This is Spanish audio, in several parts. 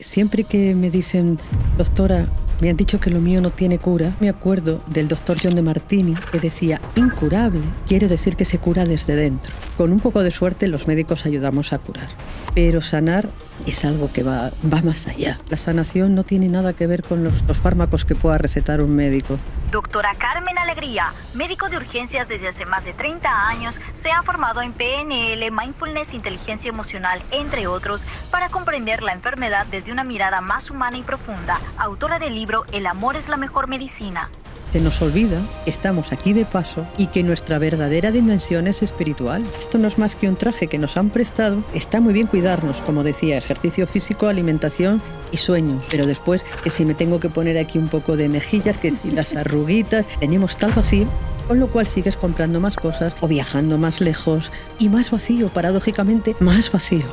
Siempre que me dicen, doctora, me han dicho que lo mío no tiene cura, me acuerdo del doctor John de Martini que decía, incurable quiere decir que se cura desde dentro. Con un poco de suerte los médicos ayudamos a curar, pero sanar es algo que va más allá. La sanación no tiene nada que ver con los fármacos que pueda recetar un médico. Doctora Carmen Alegría, médico de urgencias desde hace más de 30 años, se ha formado en PNL, Mindfulness, Inteligencia Emocional, entre otros, para comprender la enfermedad desde una mirada más humana y profunda. Autora del libro El amor es la mejor medicina. Se nos olvida que estamos aquí de paso y que nuestra verdadera dimensión es espiritual. Esto no es más que un traje que nos han prestado. Está muy bien cuidarnos, como decía, ejercicio físico, alimentación y sueño. Pero después, que si me tengo que poner aquí un poco de mejillas, que si las arruguitas, tenemos tal vacío, con lo cual sigues comprando más cosas o viajando más lejos y más vacío, paradójicamente, más vacío.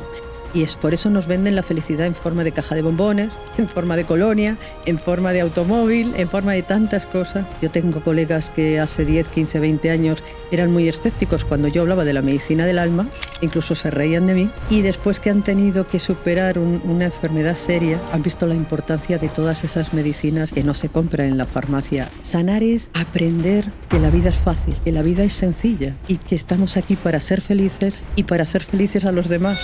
Y es por eso nos venden la felicidad en forma de caja de bombones, en forma de colonia, en forma de automóvil, en forma de tantas cosas. Yo tengo colegas que hace 10, 15, 20 años eran muy escépticos cuando yo hablaba de la medicina del alma, incluso se reían de mí, y después que han tenido que superar una enfermedad seria, han visto la importancia de todas esas medicinas que no se compran en la farmacia. Sanar es aprender que la vida es fácil, que la vida es sencilla y que estamos aquí para ser felices y para hacer felices a los demás.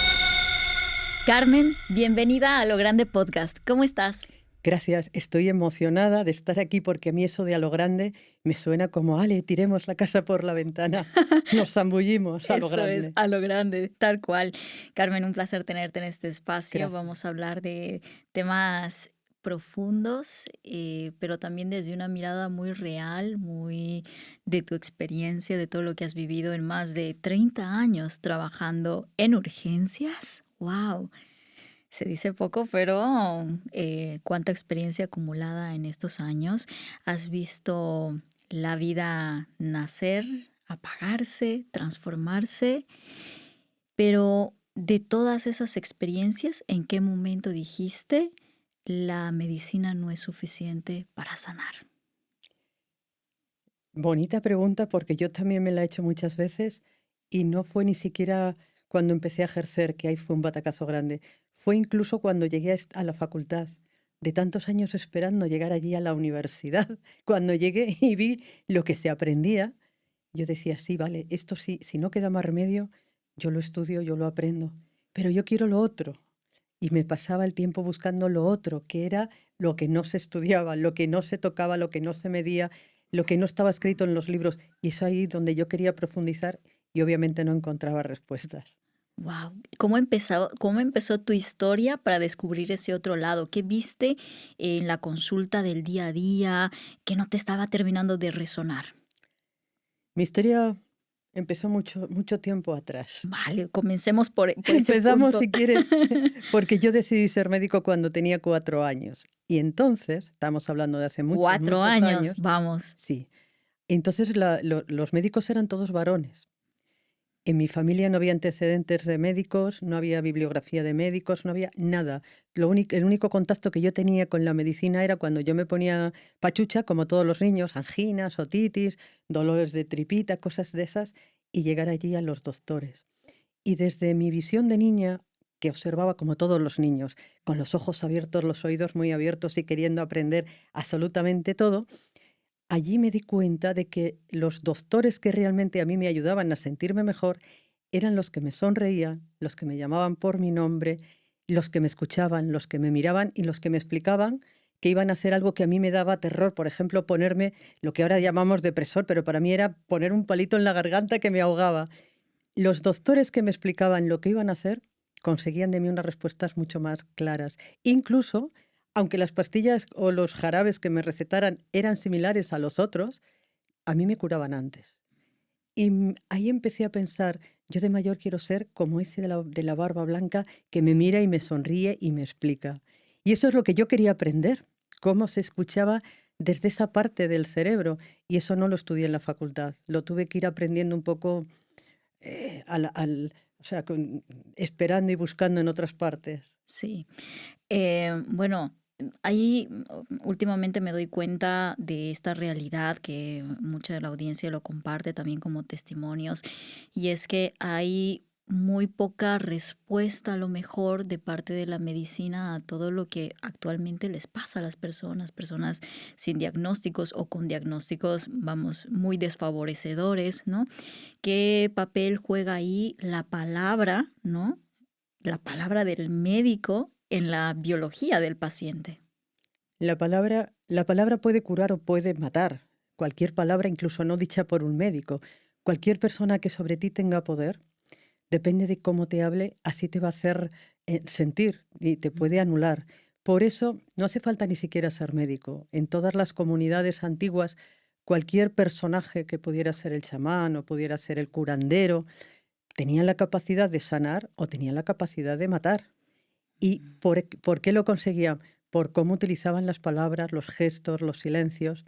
Carmen, bienvenida a Lo Grande Podcast. ¿Cómo estás? Gracias, estoy emocionada de estar aquí porque a mí eso de a lo grande me suena como, ale, tiremos la casa por la ventana, nos zambullimos a lo grande. Eso es, a lo grande, tal cual. Carmen, un placer tenerte en este espacio. Gracias. Vamos a hablar de temas profundos, pero también desde una mirada muy real, muy de tu experiencia, de todo lo que has vivido en más de 30 años trabajando en urgencias. ¡Wow! Se dice poco, pero cuánta experiencia acumulada en estos años. Has visto la vida nacer, apagarse, transformarse, pero de todas esas experiencias, ¿en qué momento dijiste la medicina no es suficiente para sanar? Bonita pregunta porque yo también me la he hecho muchas veces y no fue ni siquiera cuando empecé a ejercer, que ahí fue un batacazo grande. Fue incluso cuando llegué a la facultad, de tantos años esperando llegar allí a la universidad. Cuando llegué y vi lo que se aprendía, yo decía, sí, vale, esto sí, si no queda más remedio, yo lo estudio, yo lo aprendo, pero yo quiero lo otro. Y me pasaba el tiempo buscando lo otro, que era lo que no se estudiaba, lo que no se tocaba, lo que no se medía, lo que no estaba escrito en los libros. Y es ahí donde yo quería profundizar y obviamente no encontraba respuestas. Wow. Cómo empezó tu historia para descubrir ese otro lado? ¿Qué viste en la consulta del día a día que no te estaba terminando de resonar? Mi historia empezó mucho tiempo atrás. Vale, comencemos por ese Empezamos, punto. si quieres, porque yo decidí ser médico cuando tenía 4 años. Y entonces, estamos hablando de hace muchos, 4 años, años, vamos. sí. Entonces los médicos eran todos varones. En mi familia no había antecedentes de médicos, no había bibliografía de médicos, no había nada. El único contacto que yo tenía con la medicina era cuando yo me ponía pachucha, como todos los niños, anginas, otitis, dolores de tripita, cosas de esas, y llegar allí a los doctores. Y desde mi visión de niña, que observaba como todos los niños, con los ojos abiertos, los oídos muy abiertos y queriendo aprender absolutamente todo, allí me di cuenta de que los doctores que realmente a mí me ayudaban a sentirme mejor eran los que me sonreían, los que me llamaban por mi nombre, los que me escuchaban, los que me miraban y los que me explicaban que iban a hacer algo que a mí me daba terror. Por ejemplo, ponerme lo que ahora llamamos depresor, pero para mí era poner un palito en la garganta que me ahogaba. Los doctores que me explicaban lo que iban a hacer conseguían de mí unas respuestas mucho más claras. Incluso, aunque las pastillas o los jarabes que me recetaran eran similares a los otros, a mí me curaban antes. Y ahí empecé a pensar, yo de mayor quiero ser como ese de la barba blanca que me mira y me sonríe y me explica. Y eso es lo que yo quería aprender, cómo se escuchaba desde esa parte del cerebro. Y eso no lo estudié en la facultad, lo tuve que ir aprendiendo un poco o sea, esperando y buscando en otras partes. Sí. Bueno, ahí últimamente me doy cuenta de esta realidad que mucha de la audiencia lo comparte también como testimonios, y es que hay muy poca respuesta a lo mejor de parte de la medicina a todo lo que actualmente les pasa a las personas sin diagnósticos o con diagnósticos, vamos, muy desfavorecedores, ¿no? ¿Qué papel juega ahí la palabra, ¿no? La palabra del médico en la biología del paciente. La palabra puede curar o puede matar. Cualquier palabra, incluso no dicha por un médico. Cualquier persona que sobre ti tenga poder, depende de cómo te hable, así te va a hacer sentir y te puede anular. Por eso no hace falta ni siquiera ser médico. En todas las comunidades antiguas, cualquier personaje que pudiera ser el chamán o pudiera ser el curandero, tenían la capacidad de sanar o tenían la capacidad de matar. ¿Y por qué lo conseguían? Por cómo utilizaban las palabras, los gestos, los silencios.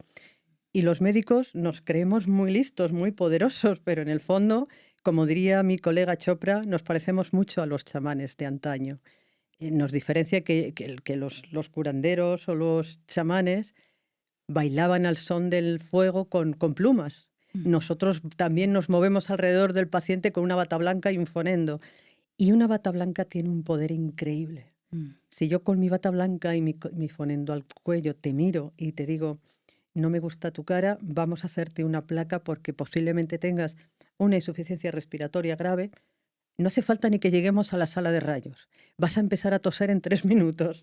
Y los médicos nos creemos muy listos, muy poderosos, pero en el fondo, como diría mi colega Chopra, nos parecemos mucho a los chamanes de antaño. Nos diferencia que los curanderos o los chamanes bailaban al son del fuego con plumas. Nosotros también nos movemos alrededor del paciente con una bata blanca y un fonendo. Y una bata blanca tiene un poder increíble. Si yo con mi bata blanca y mi fonendo al cuello te miro y te digo, no me gusta tu cara, vamos a hacerte una placa porque posiblemente tengas una insuficiencia respiratoria grave, no hace falta ni que lleguemos a la sala de rayos. Vas a empezar a toser en 3 minutos.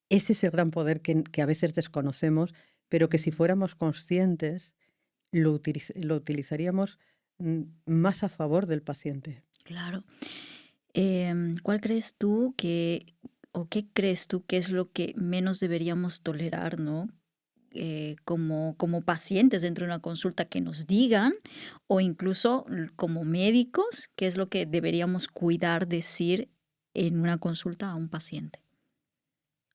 Ese es el gran poder que a veces desconocemos, pero que si fuéramos conscientes lo utilizaríamos más a favor del paciente. Claro. ¿Cuál crees tú o qué crees tú que es lo que menos deberíamos tolerar, ¿no? Como pacientes dentro de una consulta que nos digan, o incluso como médicos, qué es lo que deberíamos cuidar decir en una consulta a un paciente?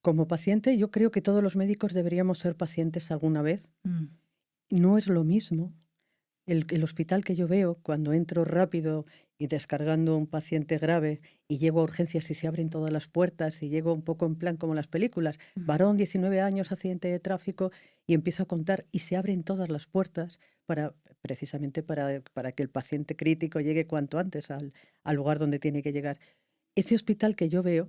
Como paciente, yo creo que todos los médicos deberíamos ser pacientes alguna vez. No es lo mismo. El hospital que yo veo, cuando entro rápido y descargando un paciente grave y llego a urgencias y se abren todas las puertas y llego un poco en plan como las películas, varón, 19 años, accidente de tráfico, y empiezo a contar y se abren todas las puertas precisamente para que el paciente crítico llegue cuanto antes al lugar donde tiene que llegar. Ese hospital que yo veo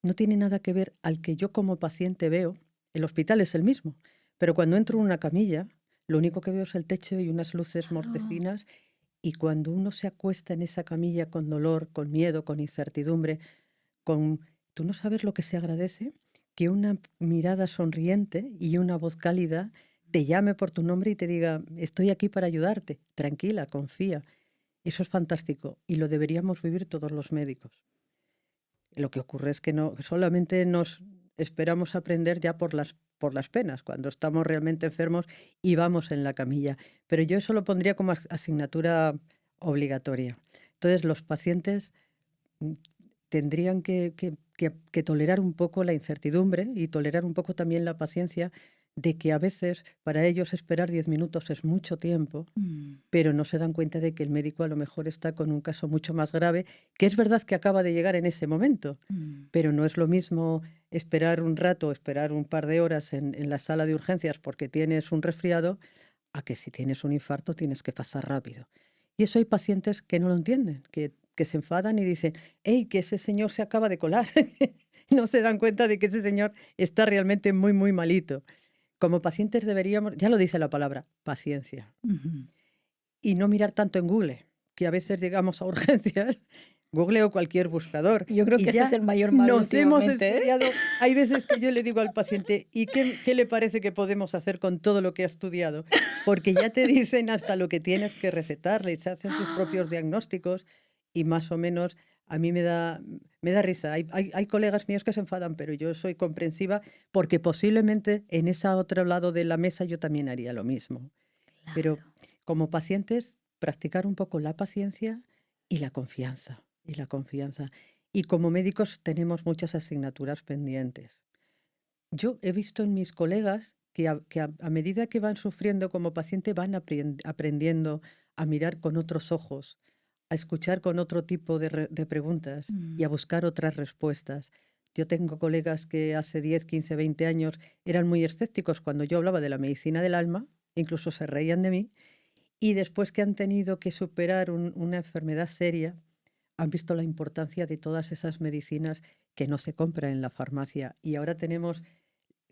no tiene nada que ver al que yo como paciente veo. El hospital es el mismo, pero cuando entro en una camilla, lo único que veo es el techo y unas luces mortecinas, y cuando uno se acuesta en esa camilla con dolor, con miedo, con incertidumbre, tú no sabes lo que se agradece, que una mirada sonriente y una voz cálida te llame por tu nombre y te diga, estoy aquí para ayudarte, tranquila, confía. Eso es fantástico y lo deberíamos vivir todos los médicos. Lo que ocurre es que solamente nos esperamos aprender ya por las penas, cuando estamos realmente enfermos y vamos en la camilla. Pero yo eso lo pondría como asignatura obligatoria. Entonces, los pacientes tendrían que tolerar un poco la incertidumbre y tolerar un poco también la paciencia de que a veces para ellos esperar 10 minutos es mucho tiempo, pero no se dan cuenta de que el médico a lo mejor está con un caso mucho más grave, que es verdad que acaba de llegar en ese momento, pero no es lo mismo esperar un rato, esperar un par de horas en la sala de urgencias porque tienes un resfriado, a que si tienes un infarto tienes que pasar rápido. Y eso hay pacientes que no lo entienden, que se enfadan y dicen, ¡hey, que ese señor se acaba de colar! No se dan cuenta de que ese señor está realmente muy, muy malito. Como pacientes deberíamos, ya lo dice la palabra, paciencia. Y no mirar tanto en Google, que a veces llegamos a urgencias, Google o cualquier buscador. Yo creo que ese es el mayor mal Nos hemos últimamente, estudiado. Hay veces que yo le digo al paciente, ¿y qué le parece que podemos hacer con todo lo que ha estudiado? Porque ya te dicen hasta lo que tienes que recetarle, se hacen sus propios diagnósticos y más o menos a mí me da risa. Hay colegas míos que se enfadan, pero yo soy comprensiva porque posiblemente en ese otro lado de la mesa yo también haría lo mismo. Claro. Pero como pacientes, practicar un poco la paciencia y la confianza. Y como médicos tenemos muchas asignaturas pendientes. Yo he visto en mis colegas que a medida que van sufriendo como paciente van aprendiendo a mirar con otros ojos, a escuchar con otro tipo de preguntas y a buscar otras respuestas. Yo tengo colegas que hace 10, 15, 20 años eran muy escépticos cuando yo hablaba de la medicina del alma, incluso se reían de mí, y después que han tenido que superar una enfermedad seria, han visto la importancia de todas esas medicinas que no se compran en la farmacia. Y ahora tenemos,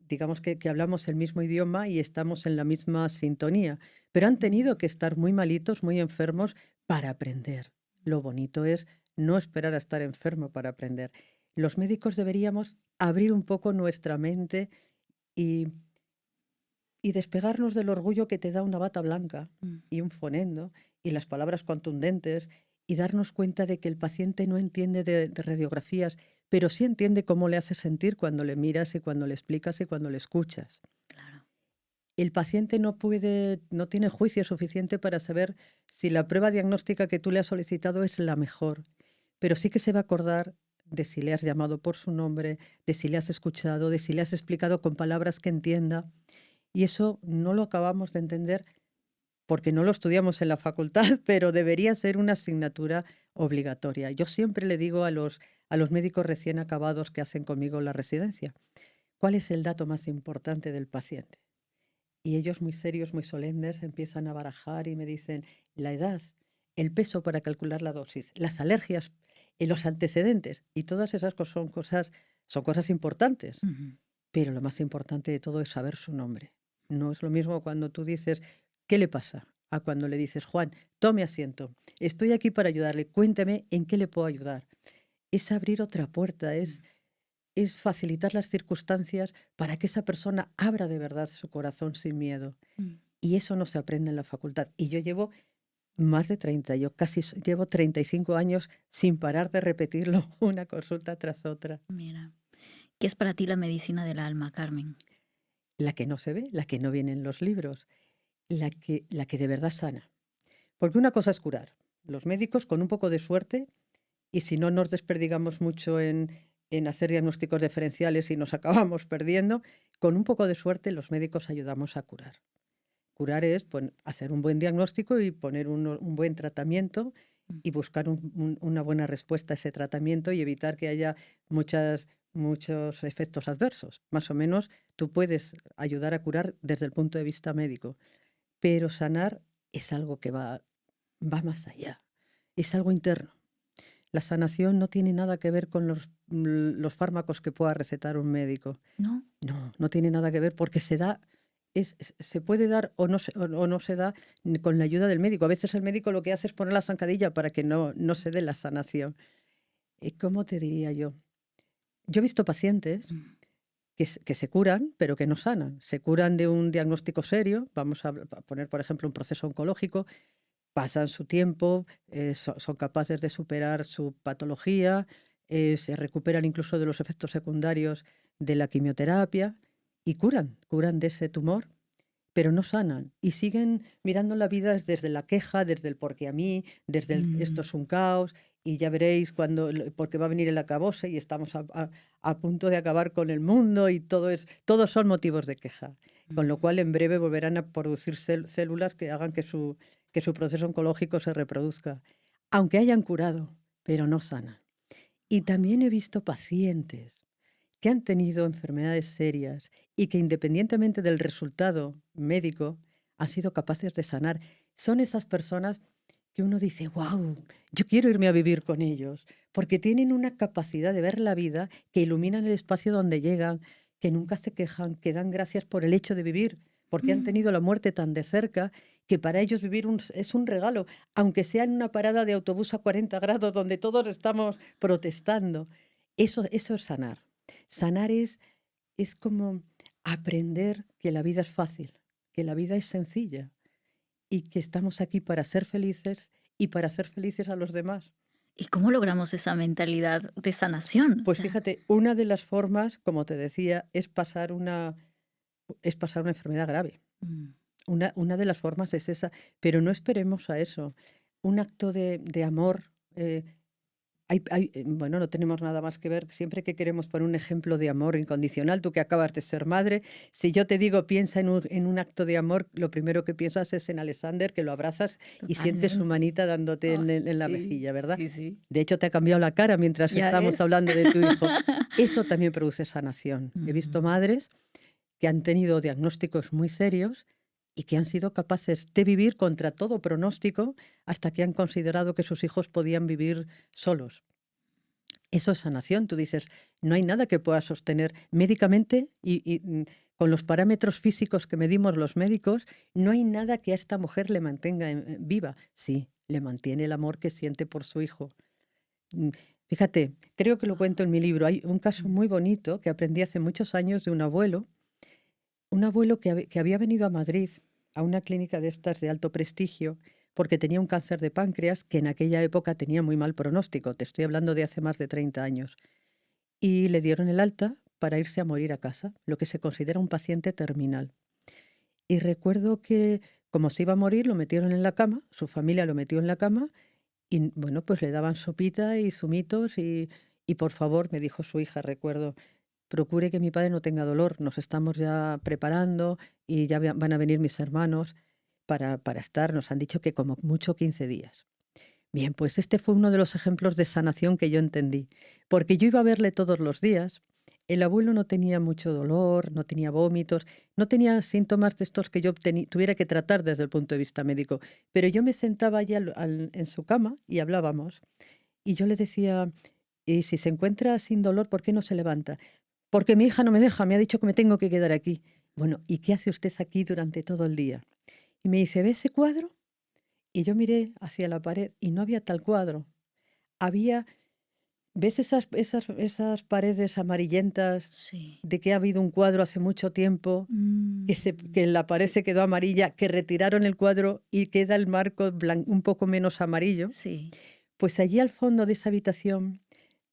digamos que hablamos el mismo idioma y estamos en la misma sintonía, pero han tenido que estar muy malitos, muy enfermos para aprender. Lo bonito es no esperar a estar enfermo para aprender. Los médicos deberíamos abrir un poco nuestra mente y, y despegarnos del orgullo que te da una bata blanca Mm. y un fonendo y las palabras contundentes y darnos cuenta de que el paciente no entiende de radiografías, pero sí entiende cómo le hace sentir cuando le miras y cuando le explicas y cuando le escuchas. Claro. El paciente no tiene juicio suficiente para saber si la prueba diagnóstica que tú le has solicitado es la mejor, pero sí que se va a acordar de si le has llamado por su nombre, de si le has escuchado, de si le has explicado con palabras que entienda. Y eso no lo acabamos de entender porque no lo estudiamos en la facultad, pero debería ser una asignatura obligatoria. Yo siempre le digo a los médicos recién acabados que hacen conmigo la residencia, ¿cuál es el dato más importante del paciente? Y ellos muy serios, muy solemnes, empiezan a barajar y me dicen la edad, el peso para calcular la dosis, las alergias, los antecedentes. Y todas esas son cosas importantes. Ujú. Pero lo más importante de todo es saber su nombre. No es lo mismo cuando tú dices, ¿qué le pasa? A cuando le dices, Juan, tome asiento. Estoy aquí para ayudarle. Cuénteme en qué le puedo ayudar. Es abrir otra puerta, es facilitar las circunstancias para que esa persona abra de verdad su corazón sin miedo. Mm. Y eso no se aprende en la facultad. Y yo llevo más de 30, llevo 35 años sin parar de repetirlo una consulta tras otra. Mira, ¿qué es para ti la medicina del alma, Carmen? La que no se ve, la que no viene en los libros, la que de verdad sana. Porque una cosa es curar. Los médicos, con un poco de suerte, y si no nos desperdigamos mucho en hacer diagnósticos diferenciales y nos acabamos perdiendo, con un poco de suerte los médicos ayudamos a curar. Curar es hacer un buen diagnóstico y poner un buen tratamiento Mm. y buscar una buena respuesta a ese tratamiento y evitar que haya muchos efectos adversos. Más o menos tú puedes ayudar a curar desde el punto de vista médico, pero sanar es algo que va más allá, es algo interno. La sanación no tiene nada que ver con los fármacos que pueda recetar un médico. ¿No? No tiene nada que ver porque se puede dar o no se da con la ayuda del médico. A veces el médico lo que hace es poner la zancadilla para que no se dé la sanación. ¿Cómo te diría yo? Yo he visto pacientes Mm. que se curan, pero que no sanan. Se curan de un diagnóstico serio, vamos a poner, por ejemplo, un proceso oncológico, pasan su tiempo, son capaces de superar su patología, se recuperan incluso de los efectos secundarios de la quimioterapia y curan de ese tumor, pero no sanan y siguen mirando la vida desde la queja, desde el porque a mí, desde esto Mm. es un caos y ya veréis porque va a venir el acabose y estamos a punto de acabar con el mundo y todos son motivos de queja. Con lo Mm. cual en breve volverán a producir células que hagan que su proceso oncológico se reproduzca, aunque hayan curado, pero no sanan. Y también he visto pacientes que han tenido enfermedades serias y que independientemente del resultado médico han sido capaces de sanar. Son esas personas que uno dice, wow, yo quiero irme a vivir con ellos, porque tienen una capacidad de ver la vida que iluminan el espacio donde llegan, que nunca se quejan, que dan gracias por el hecho de vivir, porque han Mm. tenido la muerte tan de cerca que para ellos vivir es un regalo, aunque sea en una parada de autobús a 40 grados donde todos estamos protestando. Eso es sanar. Sanar es como aprender que la vida es fácil, que la vida es sencilla y que estamos aquí para ser felices y para hacer felices a los demás. ¿Y cómo logramos esa mentalidad de sanación? O Pues sea, fíjate, una de las formas, como te decía, es pasar una enfermedad grave. mm, Una de las formas es esa, pero no esperemos a eso. Un acto de amor. Bueno, no tenemos nada más que ver. Siempre que queremos poner un ejemplo de amor incondicional, tú que acabas de ser madre, si yo te digo piensa en un acto de amor, lo primero que piensas es en Alexander, que lo abrazas y sientes su totalmente. manita dándote Ay, en la sí, mejilla, ¿verdad? sí, sí. De hecho, te ha cambiado la cara mientras Ya estamos ves. hablando de tu hijo. Eso también produce sanación. He visto Ujú. madres que han tenido diagnósticos muy serios y que han sido capaces de vivir contra todo pronóstico hasta que han considerado que sus hijos podían vivir solos. Eso es sanación. Tú dices, no hay nada que pueda sostener médicamente con los parámetros físicos que medimos los médicos, no hay nada que a esta mujer le mantenga viva. Sí, le mantiene el amor que siente por su hijo. Mm, Fíjate, creo que lo cuento en mi libro. Hay un caso muy bonito que aprendí hace muchos años de un abuelo que había venido a Madrid a una clínica de estas de alto prestigio porque tenía un cáncer de páncreas que en aquella época tenía muy mal pronóstico. Te estoy hablando de hace más de 30 años. Y le dieron el alta para irse a morir a casa, lo que se considera un paciente terminal. Y recuerdo que, como se iba a morir, lo metieron en la cama, su familia lo metió en la cama, y bueno, pues le daban sopita y zumitos, y por favor, me dijo su hija, recuerdo, procure que mi padre no tenga dolor, nos estamos ya preparando y ya van a venir mis hermanos para estar, nos han dicho que como mucho 15 días. Bien, pues este fue uno de los ejemplos de sanación que yo entendí, porque yo iba a verle todos los días. El abuelo no tenía mucho dolor, no tenía vómitos, no tenía síntomas de estos que yo tuviera que tratar desde el punto de vista médico, pero yo me sentaba allí en su cama y hablábamos. Y yo le decía, y si se encuentra sin dolor, ¿por qué no se levanta? Porque mi hija no me deja, me ha dicho que me tengo que quedar aquí. Bueno, ¿y qué hace usted aquí durante todo el día? Y me dice, ¿ve ese cuadro? Y yo miré hacia la pared y no había tal cuadro. Había, ¿ves esas paredes amarillentas Sí. de que ha habido un cuadro hace mucho tiempo, que la pared se quedó amarilla, que retiraron el cuadro y queda el marco un poco menos amarillo? Sí. Pues allí al fondo de esa habitación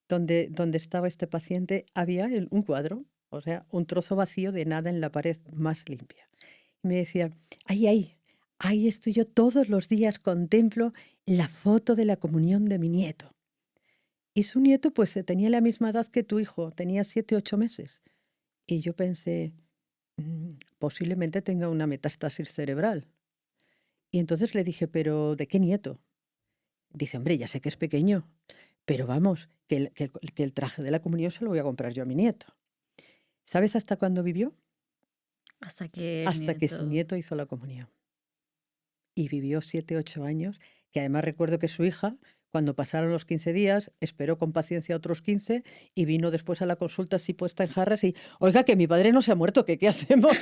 donde estaba este paciente había un cuadro, o sea, un trozo vacío de nada en la pared más limpia. Y me decía, ahí estoy yo todos los días, contemplo la foto de la comunión de mi nieto. Y su nieto pues tenía la misma edad que tu hijo, tenía 7, 8 meses. Y yo pensé, posiblemente tenga una metástasis cerebral. Y entonces le dije, ¿pero de qué nieto? Dice, hombre, ya sé que es pequeño, pero vamos, que el traje de la comunión se lo voy a comprar yo a mi nieto. ¿Sabes hasta cuándo vivió? Hasta que el Hasta que su nieto... nieto hizo la comunión. Y vivió 7, 8 años, que además recuerdo que su hija, cuando pasaron los 15 días, esperó con paciencia otros 15 y vino después a la consulta así puesta en jarras y, oiga, que mi padre no se ha muerto, ¿que qué hacemos?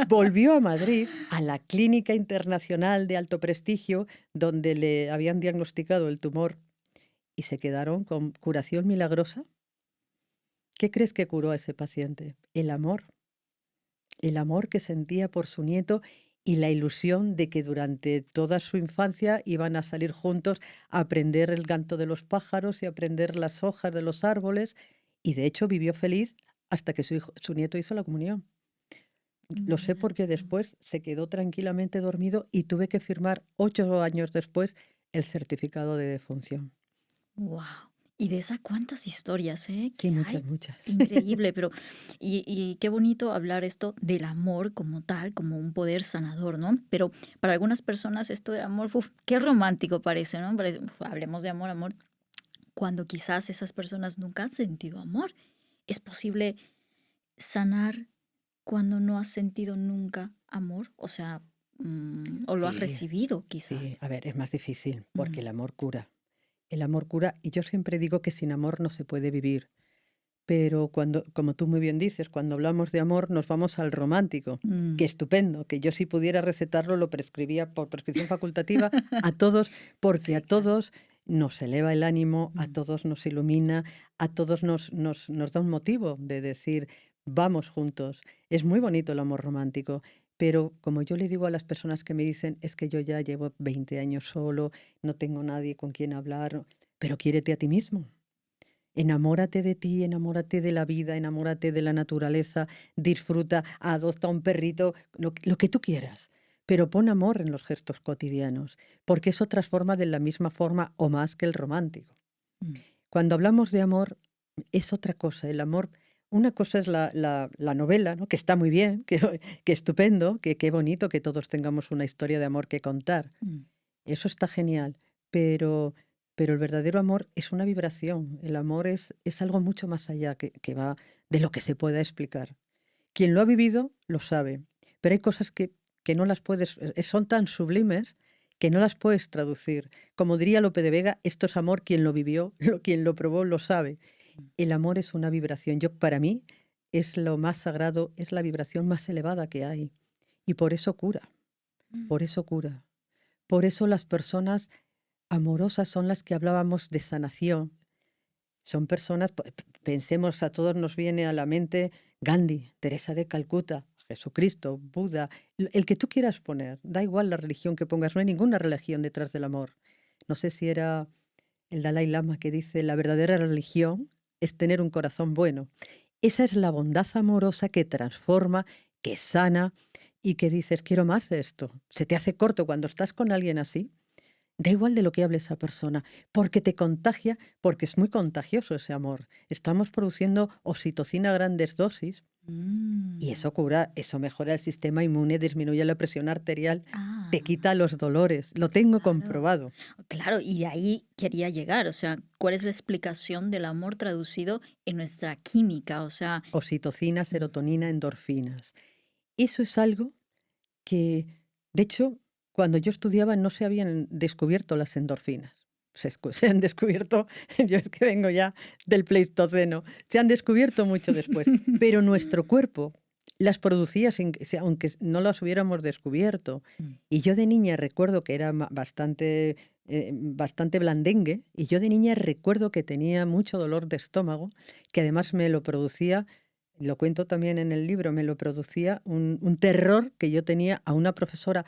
Volvió a Madrid, a la Clínica Internacional de Alto Prestigio, donde le habían diagnosticado el tumor y se quedaron con curación milagrosa. ¿Qué crees que curó a ese paciente? El amor que sentía por su nieto y la ilusión de que durante toda su infancia iban a salir juntos a aprender el canto de los pájaros y aprender las hojas de los árboles, y de hecho vivió feliz hasta que su nieto hizo la comunión. Lo sé porque después se quedó tranquilamente dormido y tuve que firmar 8 años después el certificado de defunción. Wow. Y de esas cuántas historias, ¿eh? Sí, Que muchas, hay. muchas. Increíble, pero y qué bonito hablar esto del amor como tal, como un poder sanador, ¿no? Pero para algunas personas esto de amor, uf, qué romántico parece, ¿no? Parece, uf, hablemos de amor, amor, cuando quizás esas personas nunca han sentido amor. ¿Es posible sanar cuando no has sentido nunca amor? O sea, o lo has Sí, recibido sí, quizás. a ver, es más difícil porque Mm, el amor cura. El amor cura, y yo siempre digo que sin amor no se puede vivir. Pero cuando, como tú muy bien dices, cuando hablamos de amor nos vamos al romántico. mm, Qué estupendo, que yo si pudiera recetarlo lo prescribía por prescripción facultativa a todos, porque a sí, claro. todos nos eleva el ánimo, a Mm, todos nos ilumina, a todos nos da un motivo de decir, vamos juntos. Es muy bonito el amor romántico, pero como yo le digo a las personas que me dicen, es que yo ya llevo 20 años solo, no tengo nadie con quien hablar, pero quiérete a ti mismo. Enamórate de ti, enamórate de la vida, enamórate de la naturaleza, disfruta, adopta un perrito, lo que tú quieras. Pero pon amor en los gestos cotidianos, porque eso transforma de la misma forma o más que el romántico. mm, Cuando hablamos de amor, es otra cosa. El amor, una cosa es la novela, ¿no? Que está muy bien, que estupendo, que qué bonito que todos tengamos una historia de amor que contar. mm. Eso está genial, pero, pero el verdadero amor es una vibración. El amor es algo mucho más allá que va de lo que se pueda explicar. Quien lo ha vivido lo sabe, pero hay cosas que no las puedes, son tan sublimes que no las puedes traducir. Como diría Lope de Vega, esto es amor, quien lo vivió, quien lo probó lo sabe. El amor es una vibración. Para mí es lo más sagrado, es la vibración más elevada que hay. Y por eso cura, por eso cura. Por eso las personas amorosas son las que hablábamos de sanación. Son personas, pensemos, a todos nos viene a la mente Gandhi, Teresa de Calcuta, Jesucristo, Buda, el que tú quieras poner. Da igual la religión que pongas, no hay ninguna religión detrás del amor. No sé si era el Dalai Lama que dice, la verdadera religión es tener un corazón bueno. Esa es la bondad amorosa que transforma, que sana y que dices, quiero más de esto. Se te hace corto cuando estás con alguien así. Da igual de lo que hable esa persona, porque te contagia, porque es muy contagioso ese amor. Estamos produciendo oxitocina a grandes dosis y Mm. eso cura, eso mejora el sistema inmune, disminuye la presión arterial, te Ah, quita los dolores. Lo tengo claro. comprobado. Claro, y de ahí quería llegar. O sea, ¿cuál es la explicación del amor traducido en nuestra química? O sea, Oxitocina, mm, serotonina, endorfinas. Eso es algo que, de hecho, cuando yo estudiaba no se habían descubierto las endorfinas. Se han descubierto, yo es que vengo ya del Pleistoceno, se han descubierto mucho después, pero nuestro cuerpo las producía aunque no las hubiéramos descubierto. mm, Y yo de niña recuerdo que era bastante blandengue, y yo de niña recuerdo que tenía mucho dolor de estómago, que además me lo producía, lo cuento también en el libro, me lo producía un terror que yo tenía a una profesora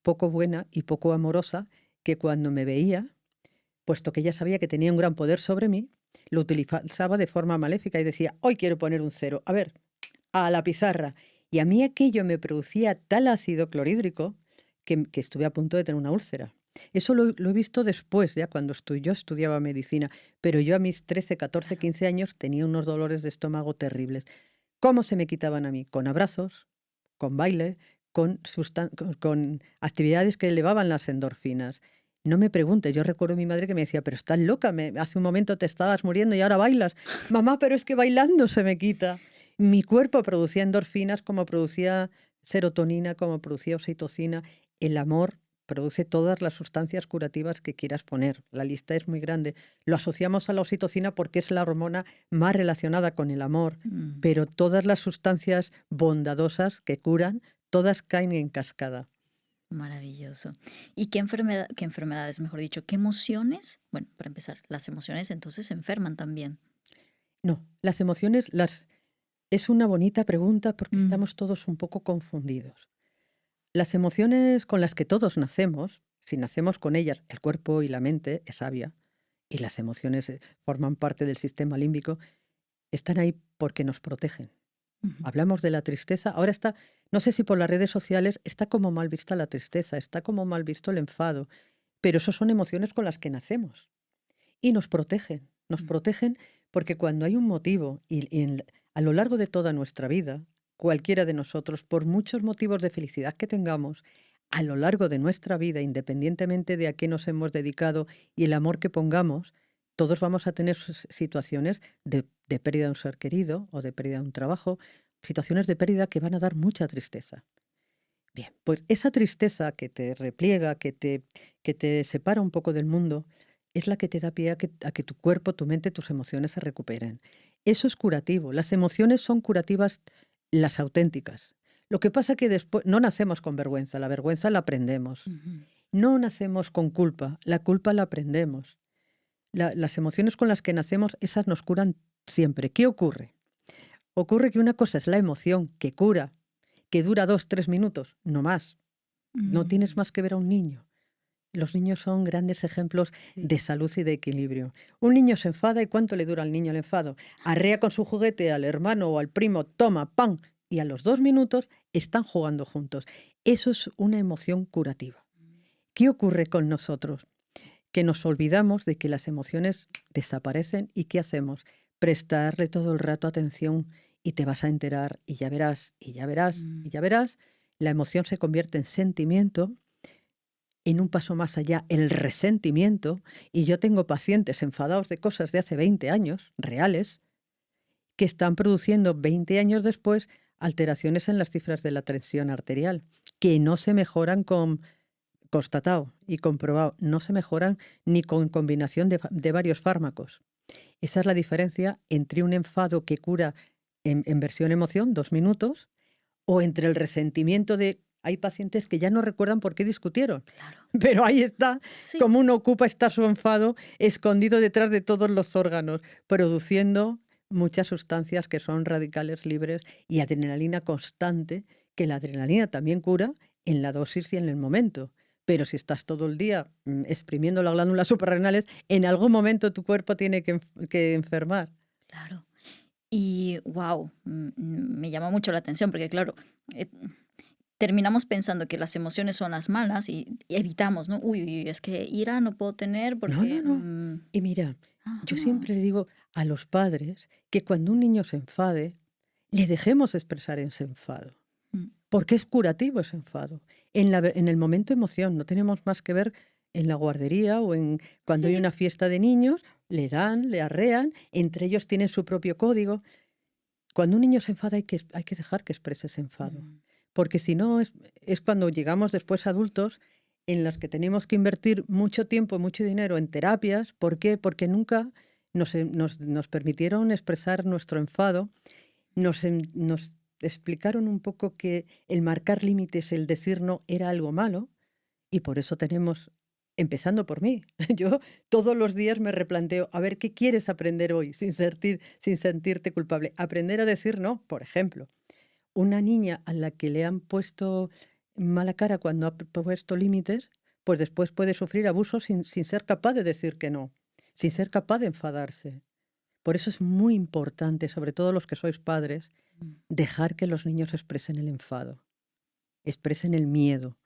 poco buena y poco amorosa, que cuando me veía, puesto que ella sabía que tenía un gran poder sobre mí, lo utilizaba de forma maléfica y decía, hoy quiero poner un 0, a ver, a la pizarra. Y a mí aquello me producía tal ácido clorhídrico que estuve a punto de tener una úlcera. Eso lo he visto después, ya cuando yo estudiaba medicina, pero yo a mis 13, 14, claro. 15 años tenía unos dolores de estómago terribles. ¿Cómo se me quitaban a mí? Con abrazos, con baile, con actividades que elevaban las endorfinas. No me pregunte, yo recuerdo a mi madre que me decía, pero estás loca, hace un momento te estabas muriendo y ahora bailas. Mamá, pero es que bailando se me quita. Mi cuerpo producía endorfinas como producía serotonina, como producía oxitocina. El amor produce todas las sustancias curativas que quieras poner. La lista es muy grande. Lo asociamos a la oxitocina porque es la hormona más relacionada con el amor, Mm, pero todas las sustancias bondadosas que curan, todas caen en cascada. Maravilloso. ¿Y qué enfermedades, mejor dicho, qué emociones? Bueno, para empezar, las emociones entonces se enferman también. No, las emociones es una bonita pregunta porque Mm, estamos todos un poco confundidos. Las emociones con las que todos nacemos, si nacemos con ellas, el cuerpo y la mente es sabia, y las emociones forman parte del sistema límbico, están ahí porque nos protegen. ujú, Hablamos de la tristeza, ahora está, no sé si por las redes sociales, está como mal vista la tristeza, está como mal visto el enfado, pero eso son emociones con las que nacemos y nos mm, protegen porque cuando hay un motivo a lo largo de toda nuestra vida, cualquiera de nosotros, por muchos motivos de felicidad que tengamos, a lo largo de nuestra vida, independientemente de a qué nos hemos dedicado y el amor que pongamos, todos vamos a tener situaciones de pérdida de un ser querido o de pérdida de un trabajo, situaciones de pérdida que van a dar mucha tristeza. Bien, pues esa tristeza que te repliega, que te separa un poco del mundo, es la que te da pie a que tu cuerpo, tu mente, tus emociones se recuperen. Eso es curativo. Las emociones son curativas, las auténticas. Lo que pasa que después no nacemos con vergüenza, la vergüenza la aprendemos. ujú, No nacemos con culpa, la culpa la aprendemos. Las emociones con las que nacemos, esas nos curan siempre. ¿Qué ocurre? Ocurre que una cosa es la emoción que cura, que dura 2, 3 minutos, no más. No tienes mm, más que ver a un niño. Los niños son grandes ejemplos sí. de salud y de equilibrio. Un niño se enfada y ¿cuánto le dura al niño el enfado? Arrea con su juguete al hermano o al primo, toma, pan, y a los 2 minutos están jugando juntos. Eso es una emoción curativa. ¿Qué ocurre con nosotros? Que nos olvidamos de que las emociones desaparecen y ¿qué hacemos? Prestarle todo el rato atención y te vas a enterar y ya verás, y ya verás, y Mm, ya verás. La emoción se convierte en sentimiento, en un paso más allá, el resentimiento, y yo tengo pacientes enfadados de cosas de hace 20 años, reales, que están produciendo 20 años después alteraciones en las cifras de la tensión arterial, que no se mejoran con constatado y comprobado, no se mejoran ni con combinación de varios fármacos. Esa es la diferencia entre un enfado que cura en versión emoción, 2 minutos, o entre el resentimiento de... Hay pacientes que ya no recuerdan por qué discutieron, Claro. pero ahí está, Sí. como uno ocupa, está su enfado escondido detrás de todos los órganos, produciendo muchas sustancias que son radicales libres y adrenalina constante, que la adrenalina también cura en la dosis y en el momento. Pero si estás todo el día exprimiendo las glándulas suprarrenales, en algún momento tu cuerpo tiene que enfermar. Claro. Y wow, me llama mucho la atención porque claro, eh, terminamos pensando que las emociones son las malas y evitamos, ¿no? Uy, es que ira no puedo tener No, porque... no, no. Y mira, yo ajá, siempre le digo a los padres que cuando un niño se enfade, le dejemos expresar ese enfado, mm, porque es curativo ese enfado. En el momento emoción, no tenemos más que ver en la guardería o cuando hay sí, una fiesta de niños, le dan, le arrean, entre ellos tienen su propio código. Cuando un niño se enfada hay que dejar que exprese ese enfado, mm, porque si no es cuando llegamos después adultos en las que tenemos que invertir mucho tiempo, mucho dinero en terapias. ¿Por qué? Porque nunca nos permitieron expresar nuestro enfado, nos explicaron un poco que el marcar límites, el decir no, era algo malo, y por eso tenemos, empezando por mí, yo todos los días me replanteo, a ver, ¿qué quieres aprender hoy sin sentirte culpable? Aprender a decir no, por ejemplo. Una niña a la que le han puesto mala cara cuando ha puesto límites, pues después puede sufrir abusos sin ser capaz de decir que no, sin ser capaz de enfadarse. Por eso es muy importante, sobre todo los que sois padres, mm, dejar que los niños expresen el enfado, expresen el miedo.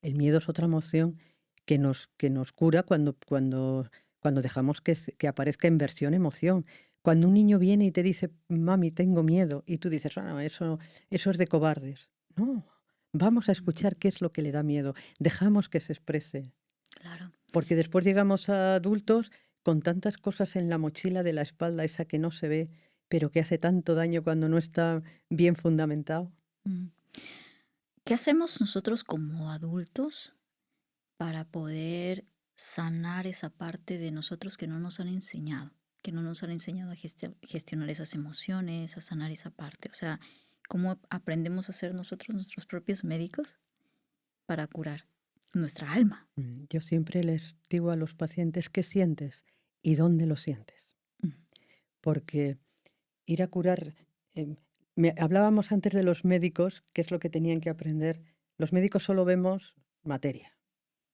El miedo es otra emoción que nos cura cuando dejamos que aparezca en versión emoción. Cuando un niño viene y te dice, mami, tengo miedo, y tú dices, no, eso es de cobardes. No, vamos a mm, escuchar qué es lo que le da miedo. Dejamos que se exprese. claro. Porque después llegamos a adultos con tantas cosas en la mochila de la espalda, esa que no se ve, pero que hace tanto daño cuando no está bien fundamentado. Mm. ¿Qué hacemos nosotros como adultos para poder sanar esa parte de nosotros que no nos han enseñado, que no nos han enseñado a gestionar esas emociones, a sanar esa parte? O sea, ¿cómo aprendemos a ser nosotros nuestros propios médicos para curar nuestra alma? Yo siempre les digo a los pacientes qué sientes y dónde lo sientes, Mm, porque ir a curar, hablábamos antes de los médicos, qué es lo que tenían que aprender. Los médicos solo vemos materia,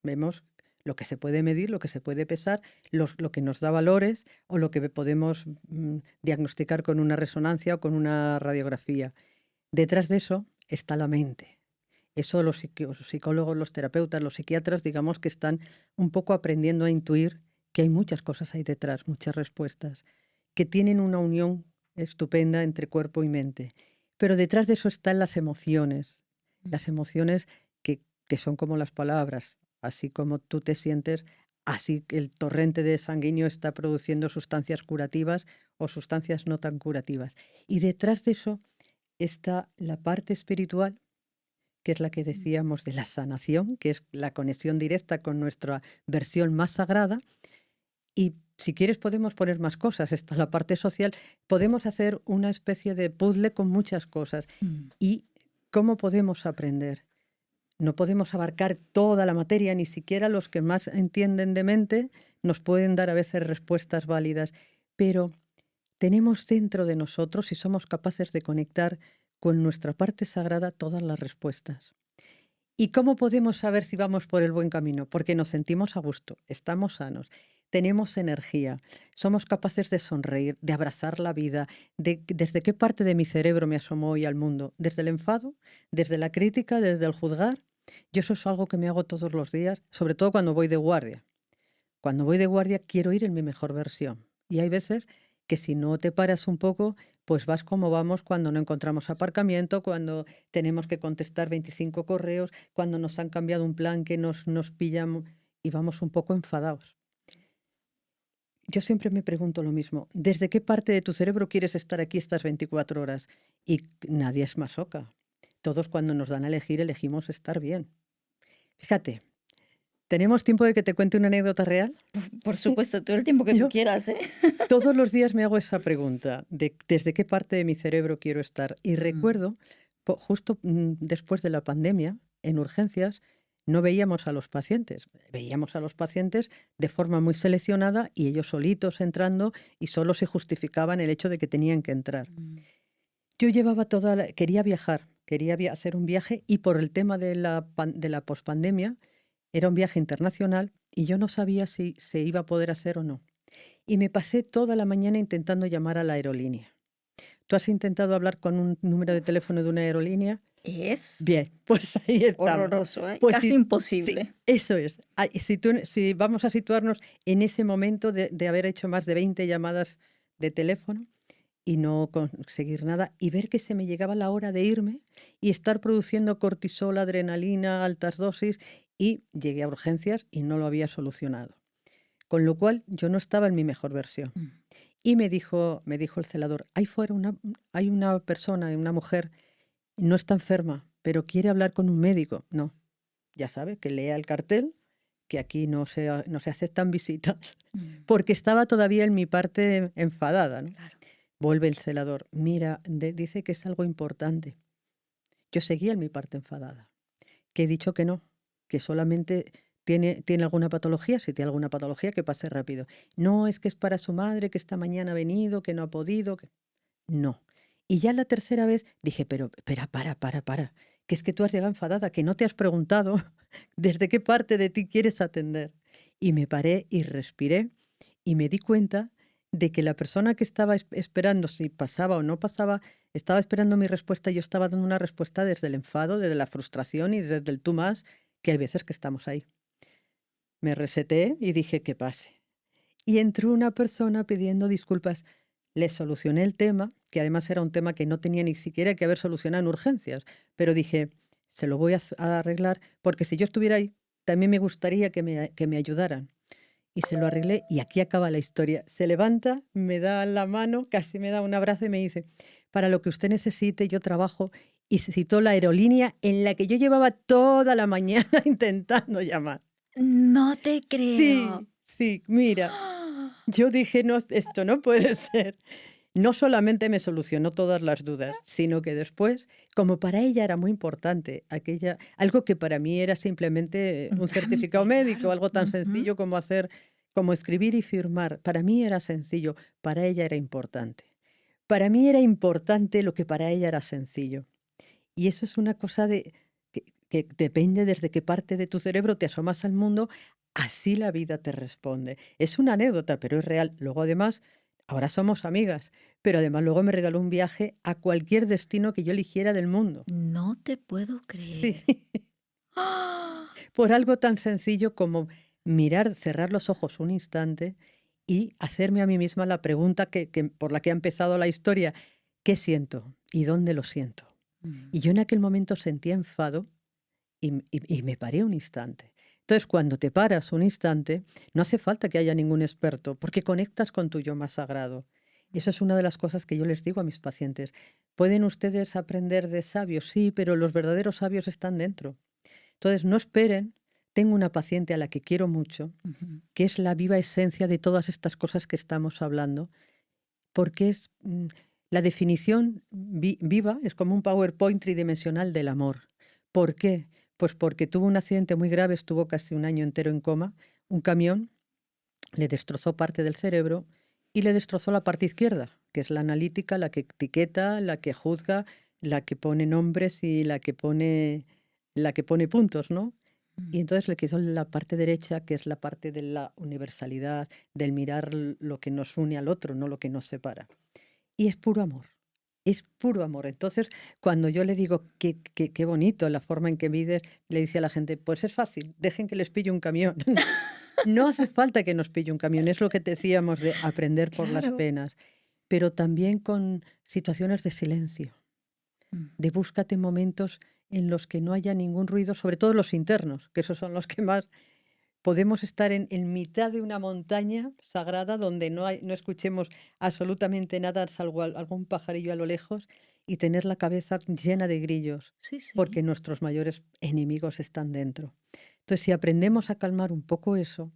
vemos lo que se puede medir, lo que se puede pesar, lo que nos da valores o lo que podemos diagnosticar con una resonancia o con una radiografía. Detrás de eso está la mente. Eso los psicólogos, los terapeutas, los psiquiatras, digamos que están un poco aprendiendo a intuir que hay muchas cosas ahí detrás, muchas respuestas, que tienen una unión estupenda entre cuerpo y mente. Pero detrás de eso están mm, las emociones que son como las palabras. Así como tú te sientes, así que el torrente de sanguíneo está produciendo sustancias curativas o sustancias no tan curativas. Y detrás de eso está la parte espiritual, que es la que mm, decíamos de la sanación, que es la conexión directa con nuestra versión más sagrada. Y si quieres podemos poner más cosas. Está la parte social. Podemos hacer una especie de puzzle con muchas cosas. mm, ¿Y cómo podemos aprender? No podemos abarcar toda la materia, ni siquiera los que más entienden de mente nos pueden dar a veces respuestas válidas, pero tenemos dentro de nosotros, si somos capaces de conectar con nuestra parte sagrada, todas las respuestas. ¿Y cómo podemos saber si vamos por el buen camino? Porque nos sentimos a gusto, estamos sanos, tenemos energía, somos capaces de sonreír, de abrazar la vida. ¿Desde qué parte de mi cerebro me asomo hoy al mundo? ¿Desde el enfado? ¿Desde la crítica? ¿Desde el juzgar? Yo eso es algo que me hago todos los días, sobre todo cuando voy de guardia. Cuando voy de guardia quiero ir en mi mejor versión. Y hay veces que si no te paras un poco, pues vas como vamos cuando no encontramos aparcamiento, cuando tenemos que contestar 25 correos, cuando nos han cambiado un plan que nos pillan y vamos un poco enfadados. yo siempre me pregunto lo mismo, ¿desde qué parte de tu cerebro quieres estar aquí estas 24 horas? Y nadie es masoca. Todos cuando nos dan a elegir, elegimos estar bien. Fíjate, ¿tenemos tiempo de que te cuente una anécdota real? Por supuesto, todo el tiempo que tú Yo quieras, ¿eh? todos los días me hago esa pregunta de desde qué parte de mi cerebro quiero estar. Y Mm, recuerdo, justo después de la pandemia, en urgencias, no veíamos a los pacientes. Veíamos a los pacientes de forma muy seleccionada y ellos solitos entrando y solo se justificaban el hecho de que tenían que entrar. mm, Yo llevaba quería viajar, quería hacer un viaje y por el tema de de la pospandemia era un viaje internacional y yo no sabía si se iba a poder hacer o no. Y me pasé toda la mañana intentando llamar a la aerolínea. ¿Tú has intentado hablar con un número de teléfono de una aerolínea? Es Bien, pues ahí estamos. horroroso, ¿eh? Pues Casi sí, imposible. eso es. Si vamos a situarnos en ese momento de haber hecho más de 20 llamadas de teléfono y no conseguir nada y ver que se me llegaba la hora de irme y estar produciendo cortisol, adrenalina, altas dosis y llegué a urgencias y no lo había solucionado. Con lo cual yo no estaba en mi mejor versión. Mm, Y me dijo el celador, ahí fuera hay una persona, una mujer, no está enferma, pero quiere hablar con un médico. No, ya sabe, que lea el cartel, que aquí no se aceptan visitas, porque estaba todavía en mi parte enfadada, ¿no? claro. Vuelve el celador, mira, dice que es algo importante. Yo seguía en mi parte enfadada, que he dicho que no, que solamente tiene alguna patología, si tiene alguna patología, que pase rápido. No, es que es para su madre, que esta mañana ha venido, que no ha podido. No. Y ya la tercera vez dije, pero, espera, para, que es que tú has llegado enfadada, que no te has preguntado desde qué parte de ti quieres atender. Y me paré y respiré y me di cuenta de que la persona que estaba esperando si pasaba o no pasaba, estaba esperando mi respuesta y yo estaba dando una respuesta desde el enfado, desde la frustración y desde el tú más, que hay veces que estamos ahí. Me reseté y dije que pase. Y entró una persona pidiendo disculpas. Le solucioné el tema, que además era un tema que no tenía ni siquiera que haber solucionado en urgencias, pero dije, se lo voy a arreglar, porque si yo estuviera ahí, también me gustaría que me ayudaran. Y se lo arreglé y aquí acaba la historia. Se levanta, me da la mano, casi me da un abrazo y me dice, para lo que usted necesite, yo trabajo. Y se citó la aerolínea en la que yo llevaba toda la mañana intentando llamar. No te creo. Sí, sí, mira, yo dije, no, esto no puede ser. No solamente me solucionó todas las dudas, sino que después, como para ella era muy importante, algo que para mí era simplemente Un un certificado trámite, médico, claro. algo tan Ujú. sencillo como escribir y firmar, para mí era sencillo, para ella era importante. Para mí era importante lo que para ella era sencillo. Y eso es una cosa que depende desde qué parte de tu cerebro te asomas al mundo, así la vida te responde. Es una anécdota, pero es real. Luego, además, ahora somos amigas, pero además luego me regaló un viaje a cualquier destino que yo eligiera del mundo. No te puedo Sí, creer. ¡Ah! por algo tan sencillo como mirar, cerrar los ojos un instante y hacerme a mí misma la pregunta por la que ha empezado la historia. ¿Qué siento? ¿Y dónde lo siento? Mm, Y yo en aquel momento sentía enfado y me paré un instante. Entonces, cuando te paras un instante, no hace falta que haya ningún experto, porque conectas con tu yo más sagrado. Y eso es una de las cosas que yo les digo a mis pacientes. ¿Pueden ustedes aprender de sabios? Sí, pero los verdaderos sabios están dentro. Entonces, no esperen. Tengo una paciente a la que quiero mucho, ujú. que es la viva esencia de todas estas cosas que estamos hablando, porque es la definición viva, es como un PowerPoint tridimensional del amor. ¿Por qué? Pues porque tuvo un accidente muy grave, estuvo casi un año entero en coma, un camión le destrozó parte del cerebro y le destrozó la parte izquierda, que es la analítica, la que etiqueta, la que juzga, la que pone nombres y la que pone puntos, ¿no? Mm. Y entonces le quedó la parte derecha, que es la parte de la universalidad, del mirar lo que nos une al otro, no lo que nos separa. Y es puro amor, es puro amor. Entonces, cuando yo le digo qué bonito la forma en que vives, le dice a la gente, pues es fácil, dejen que les pille un camión. No hace falta que nos pille un camión, es lo que te decíamos de aprender por las Claro. penas, pero también con situaciones de silencio, Mm, de búscate momentos en los que no haya ningún ruido, sobre todo los internos, que esos son los que más, podemos estar en mitad de una montaña sagrada donde no escuchemos absolutamente nada, salvo algún pajarillo a lo lejos, y tener la cabeza llena de grillos, Sí, sí. porque nuestros mayores enemigos están dentro. Entonces, si aprendemos a calmar un poco eso,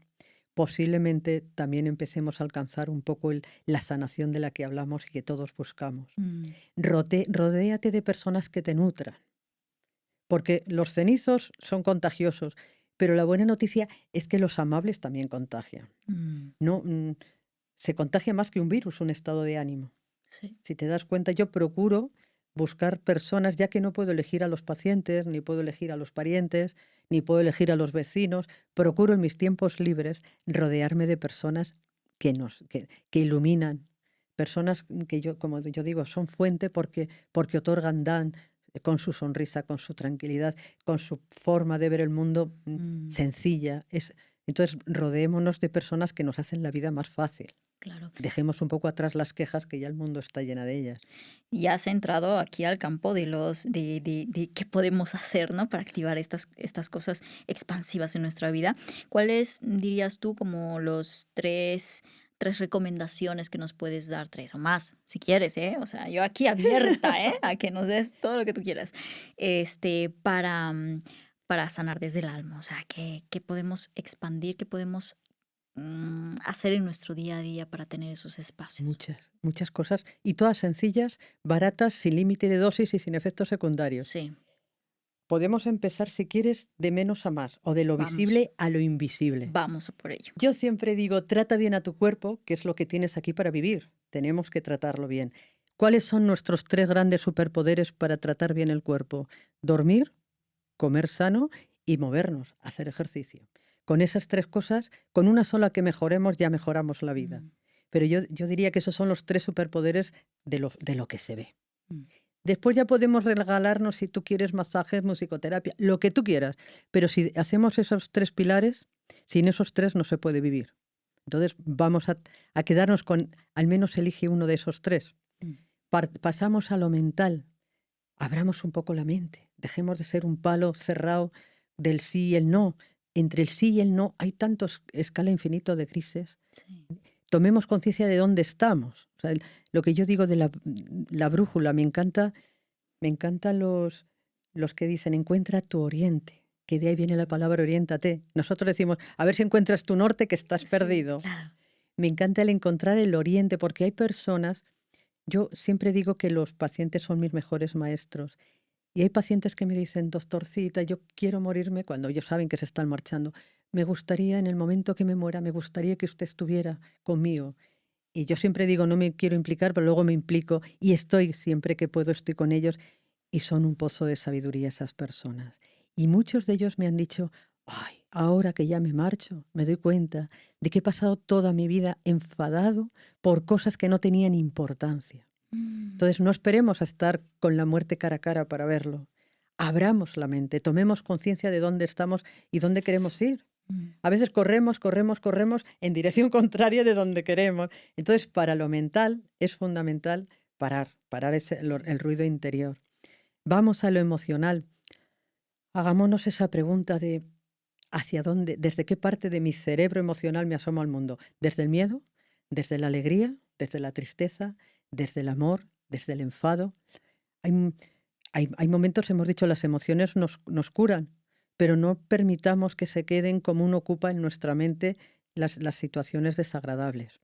posiblemente también empecemos a alcanzar un poco la sanación de la que hablamos y que todos buscamos. Mm, Rodéate de personas que te nutran, porque los cenizos son contagiosos, pero la buena noticia es que los amables también contagian. mm, No, se contagia más que un virus, un estado de ánimo. sí. Si te das cuenta, yo procuro buscar personas, ya que no puedo elegir a los pacientes, ni puedo elegir a los parientes, ni puedo elegir a los vecinos, procuro en mis tiempos libres rodearme de personas que iluminan, personas que yo, como yo digo, son fuente porque otorgan, dan con su sonrisa, con su tranquilidad, con su forma de ver el mundo Mm, sencilla. Entonces, rodeémonos de personas que nos hacen la vida más fácil. claro. Dejemos un poco atrás las quejas, que ya el mundo está llena de ellas. Y has entrado aquí al campo de de qué podemos hacer, ¿no? Para activar estas cosas expansivas en nuestra vida. ¿Cuáles dirías tú como los tres recomendaciones que nos puedes dar? Tres o más, si quieres, ¿eh? O sea, yo aquí abierta, ¿eh? A que nos des todo lo que tú quieras. Para sanar desde el alma. O sea, ¿qué podemos expandir? ¿Qué podemos hacer en nuestro día a día para tener esos espacios? Muchas cosas. Y todas sencillas, baratas, sin límite de dosis y sin efectos secundarios. Sí, Podemos empezar, si quieres, de menos a más, o de lo vamos. visible a lo invisible. Vamos a por ello. Yo siempre digo, trata bien a tu cuerpo, que es lo que tienes aquí para vivir. Tenemos que tratarlo bien. ¿Cuáles son nuestros 3 grandes superpoderes para tratar bien el cuerpo? Dormir, comer sano y movernos, hacer ejercicio. Con esas 3 cosas, con una sola que mejoremos, ya mejoramos la vida. Mm, Pero yo diría que esos son los 3 superpoderes de lo que se ve. mm, Después ya podemos regalarnos, si tú quieres, masajes, musicoterapia, lo que tú quieras. Pero si hacemos esos 3 pilares, sin esos 3 no se puede vivir. Entonces vamos a quedarnos con, al menos elige uno de esos 3. mm. Pasamos a lo mental. Abramos un poco la mente. Dejemos de ser un palo cerrado del sí y el no. Entre el sí y el no hay tantos escala infinito de grises. Sí. Tomemos conciencia de dónde estamos. O sea, lo que yo digo de la brújula, me encanta los que dicen encuentra tu oriente, que de ahí viene la palabra oriéntate. Nosotros decimos, a ver si encuentras tu norte, que estás Sí, perdido. claro. Me encanta el encontrar el oriente, porque hay personas, yo siempre digo que los pacientes son mis mejores maestros. Y hay pacientes que me dicen, doctorcita, yo quiero morirme, cuando ellos saben que se están marchando. Me gustaría, en el momento que me muera, me gustaría que usted estuviera conmigo. Y yo siempre digo, no me quiero implicar, pero luego me implico y estoy, siempre que puedo, estoy con ellos. Y son un pozo de sabiduría esas personas. Y muchos de ellos me han dicho, ay, ahora que ya me marcho, me doy cuenta de que he pasado toda mi vida enfadado por cosas que no tenían importancia. Mm, Entonces no esperemos a estar con la muerte cara a cara para verlo. Abramos la mente, tomemos conciencia de dónde estamos y dónde queremos ir. mm. A veces corremos en dirección contraria de donde queremos. Entonces, para lo mental es fundamental parar el ruido interior. Vamos a lo emocional. Hagámonos esa pregunta de hacia dónde, desde qué parte de mi cerebro emocional me asomo al mundo. ¿Desde el miedo? ¿Desde la alegría? ¿Desde la tristeza? ¿Desde el amor? ¿Desde el enfado? Hay, hay momentos, hemos dicho, las emociones nos curan, pero no permitamos que se queden como uno ocupa en nuestra mente las situaciones desagradables.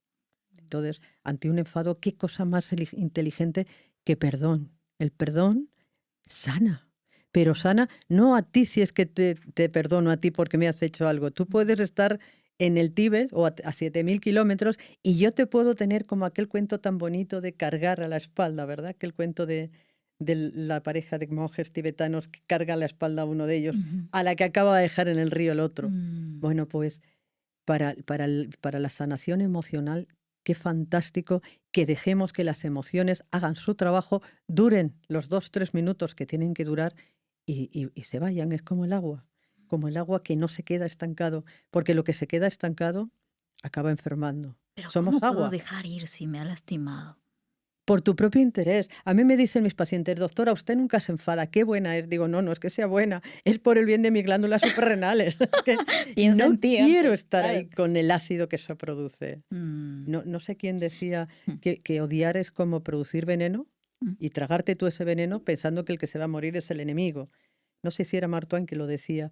Entonces, ante un enfado, ¿qué cosa más inteligente que perdón? El perdón sana, pero sana no a ti si es que te perdono a ti porque me has hecho algo. Tú puedes estar en el Tíbet o a 7.000 kilómetros y yo te puedo tener como aquel cuento tan bonito de cargar a la espalda, ¿verdad? Aquel cuento de la pareja de monjes tibetanos que carga a la espalda a uno de ellos, Ujú. a la que acaba de dejar en el río el otro. Mm, Bueno, pues para la sanación emocional, qué fantástico que dejemos que las emociones hagan su trabajo, duren los 2, 3 minutos que tienen que durar y se vayan. Es como el agua que no se queda estancado, porque lo que se queda estancado acaba enfermando. Pero Somos ¿cómo puedo agua. dejar ir si me ha lastimado? por tu propio interés. A mí me dicen mis pacientes, doctora, usted nunca se enfada, qué buena es. Digo, no, no es que sea buena, es por el bien de mis glándulas suprarrenales. Que Piensa no en ti quiero antes, estar claro. ahí con el ácido que eso produce. Mm, No sé quién decía mm, que odiar es como producir veneno mm. y tragarte tú ese veneno pensando que el que se va a morir es el enemigo. No sé si era Mark Twain que lo decía,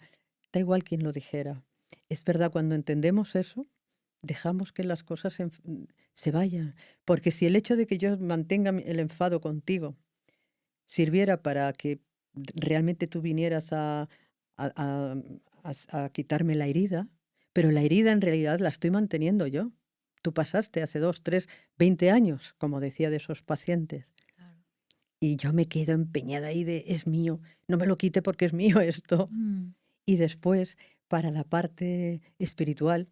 da igual quien lo dijera. Es verdad, cuando entendemos eso, dejamos que las cosas se vayan. Porque si el hecho de que yo mantenga el enfado contigo sirviera para que realmente tú vinieras a- a- a quitarme la herida, pero la herida en realidad la estoy manteniendo yo. Tú pasaste hace 2, 3, 20 años, como decía de esos pacientes, Claro. y yo me quedo empeñada ahí de es mío, no me lo quite porque es mío esto. Mm, Y después, para la parte espiritual,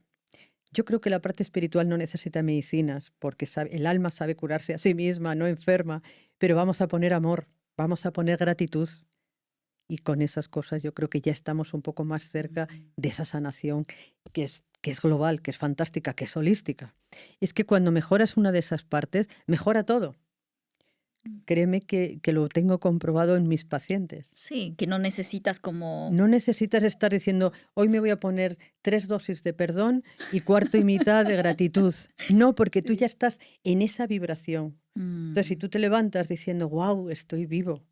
yo creo que la parte espiritual no necesita medicinas, porque el alma sabe curarse a sí misma, no enferma, pero vamos a poner amor, vamos a poner gratitud. Y con esas cosas yo creo que ya estamos un poco más cerca mm. de esa sanación que es global, que es fantástica, que es holística. Es que cuando mejoras una de esas partes, mejora todo. Créeme que lo tengo comprobado en mis pacientes. Sí, que no necesitas como... No necesitas estar diciendo, hoy me voy a poner 3 dosis de perdón y cuarto y mitad de gratitud. No, porque tú ya Sí. estás en esa vibración. Entonces, si Mm, tú te levantas diciendo, wow, estoy vivo.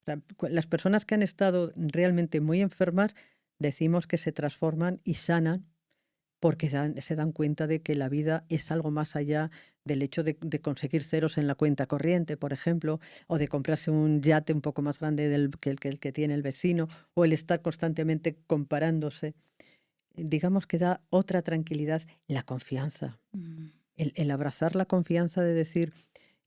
O sea, las personas que han estado realmente muy enfermas, decimos que se transforman y sanan porque se dan cuenta de que la vida es algo más allá del hecho de conseguir ceros en la cuenta corriente, por ejemplo, o de comprarse un yate un poco más grande que el que tiene el vecino, o el estar constantemente comparándose. Digamos que da otra tranquilidad, la confianza, mm, el abrazar la confianza de decir,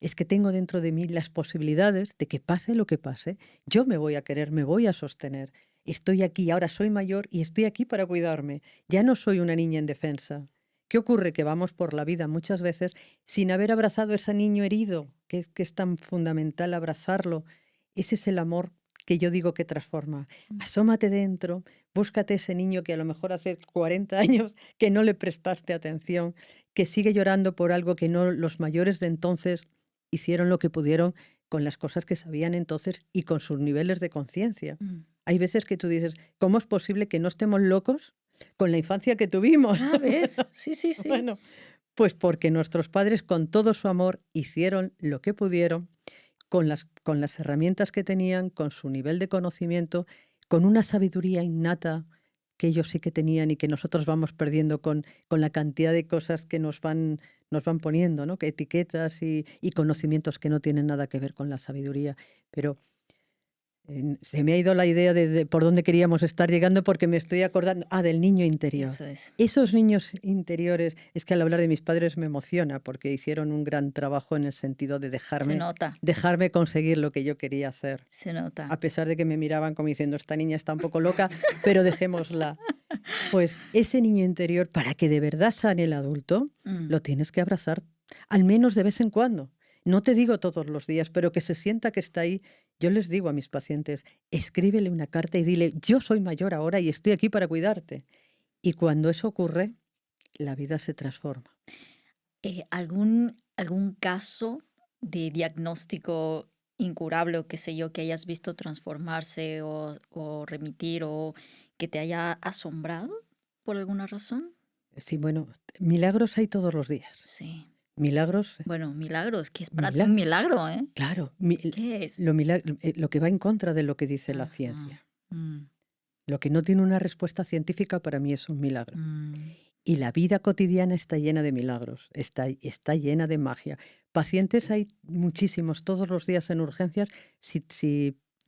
es que tengo dentro de mí las posibilidades de que pase lo que pase, yo me voy a querer, me voy a sostener. Estoy aquí, ahora soy mayor y estoy aquí para cuidarme. Ya no soy una niña indefensa. ¿Qué ocurre? Que vamos por la vida muchas veces sin haber abrazado a ese niño herido, que es tan fundamental abrazarlo. Ese es el amor que yo digo que transforma. mm, Asómate dentro, búscate ese niño que a lo mejor hace 40 años que no le prestaste atención, que sigue llorando por algo que no los mayores de entonces hicieron lo que pudieron con las cosas que sabían entonces y con sus niveles de conciencia. mm. Hay veces que tú dices, ¿cómo es posible que no estemos locos con la infancia que tuvimos? Ah, ¿ves? Sí, sí, sí. Bueno, pues porque nuestros padres con todo su amor hicieron lo que pudieron con las herramientas que tenían, con su nivel de conocimiento, con una sabiduría innata que ellos sí que tenían y que nosotros vamos perdiendo con la cantidad de cosas que nos van poniendo, ¿no? Que etiquetas y conocimientos que no tienen nada que ver con la sabiduría. Pero se me ha ido la idea de por dónde queríamos estar llegando porque me estoy acordando, del niño interior. Eso es. Esos niños interiores, es que al hablar de mis padres me emociona porque hicieron un gran trabajo en el sentido de Se nota, dejarme conseguir lo que yo quería hacer. se nota. A pesar de que me miraban como diciendo, esta niña está un poco loca, pero dejémosla. Pues ese niño interior, para que de verdad sane el adulto, Mm, lo tienes que abrazar, al menos de vez en cuando. No te digo todos los días, pero que se sienta que está ahí. Yo les digo a mis pacientes, escríbele una carta y dile, yo soy mayor ahora y estoy aquí para cuidarte. Y cuando eso ocurre, la vida se transforma. ¿algún caso de diagnóstico incurable o qué sé yo, que hayas visto transformarse o remitir o que te haya asombrado por alguna razón? Sí, bueno, milagros hay todos los días. Sí. Milagros, Bueno, milagros, ¿qué es para ti un milagros. milagro, eh? Claro, ¿Qué es? lo que va en contra de lo que dice la Ajá. ciencia. Mm, Lo que no tiene una respuesta científica para mí es un milagro. mm, Y la vida cotidiana está llena de milagros, está llena de magia. Pacientes hay muchísimos todos los días en urgencias. Si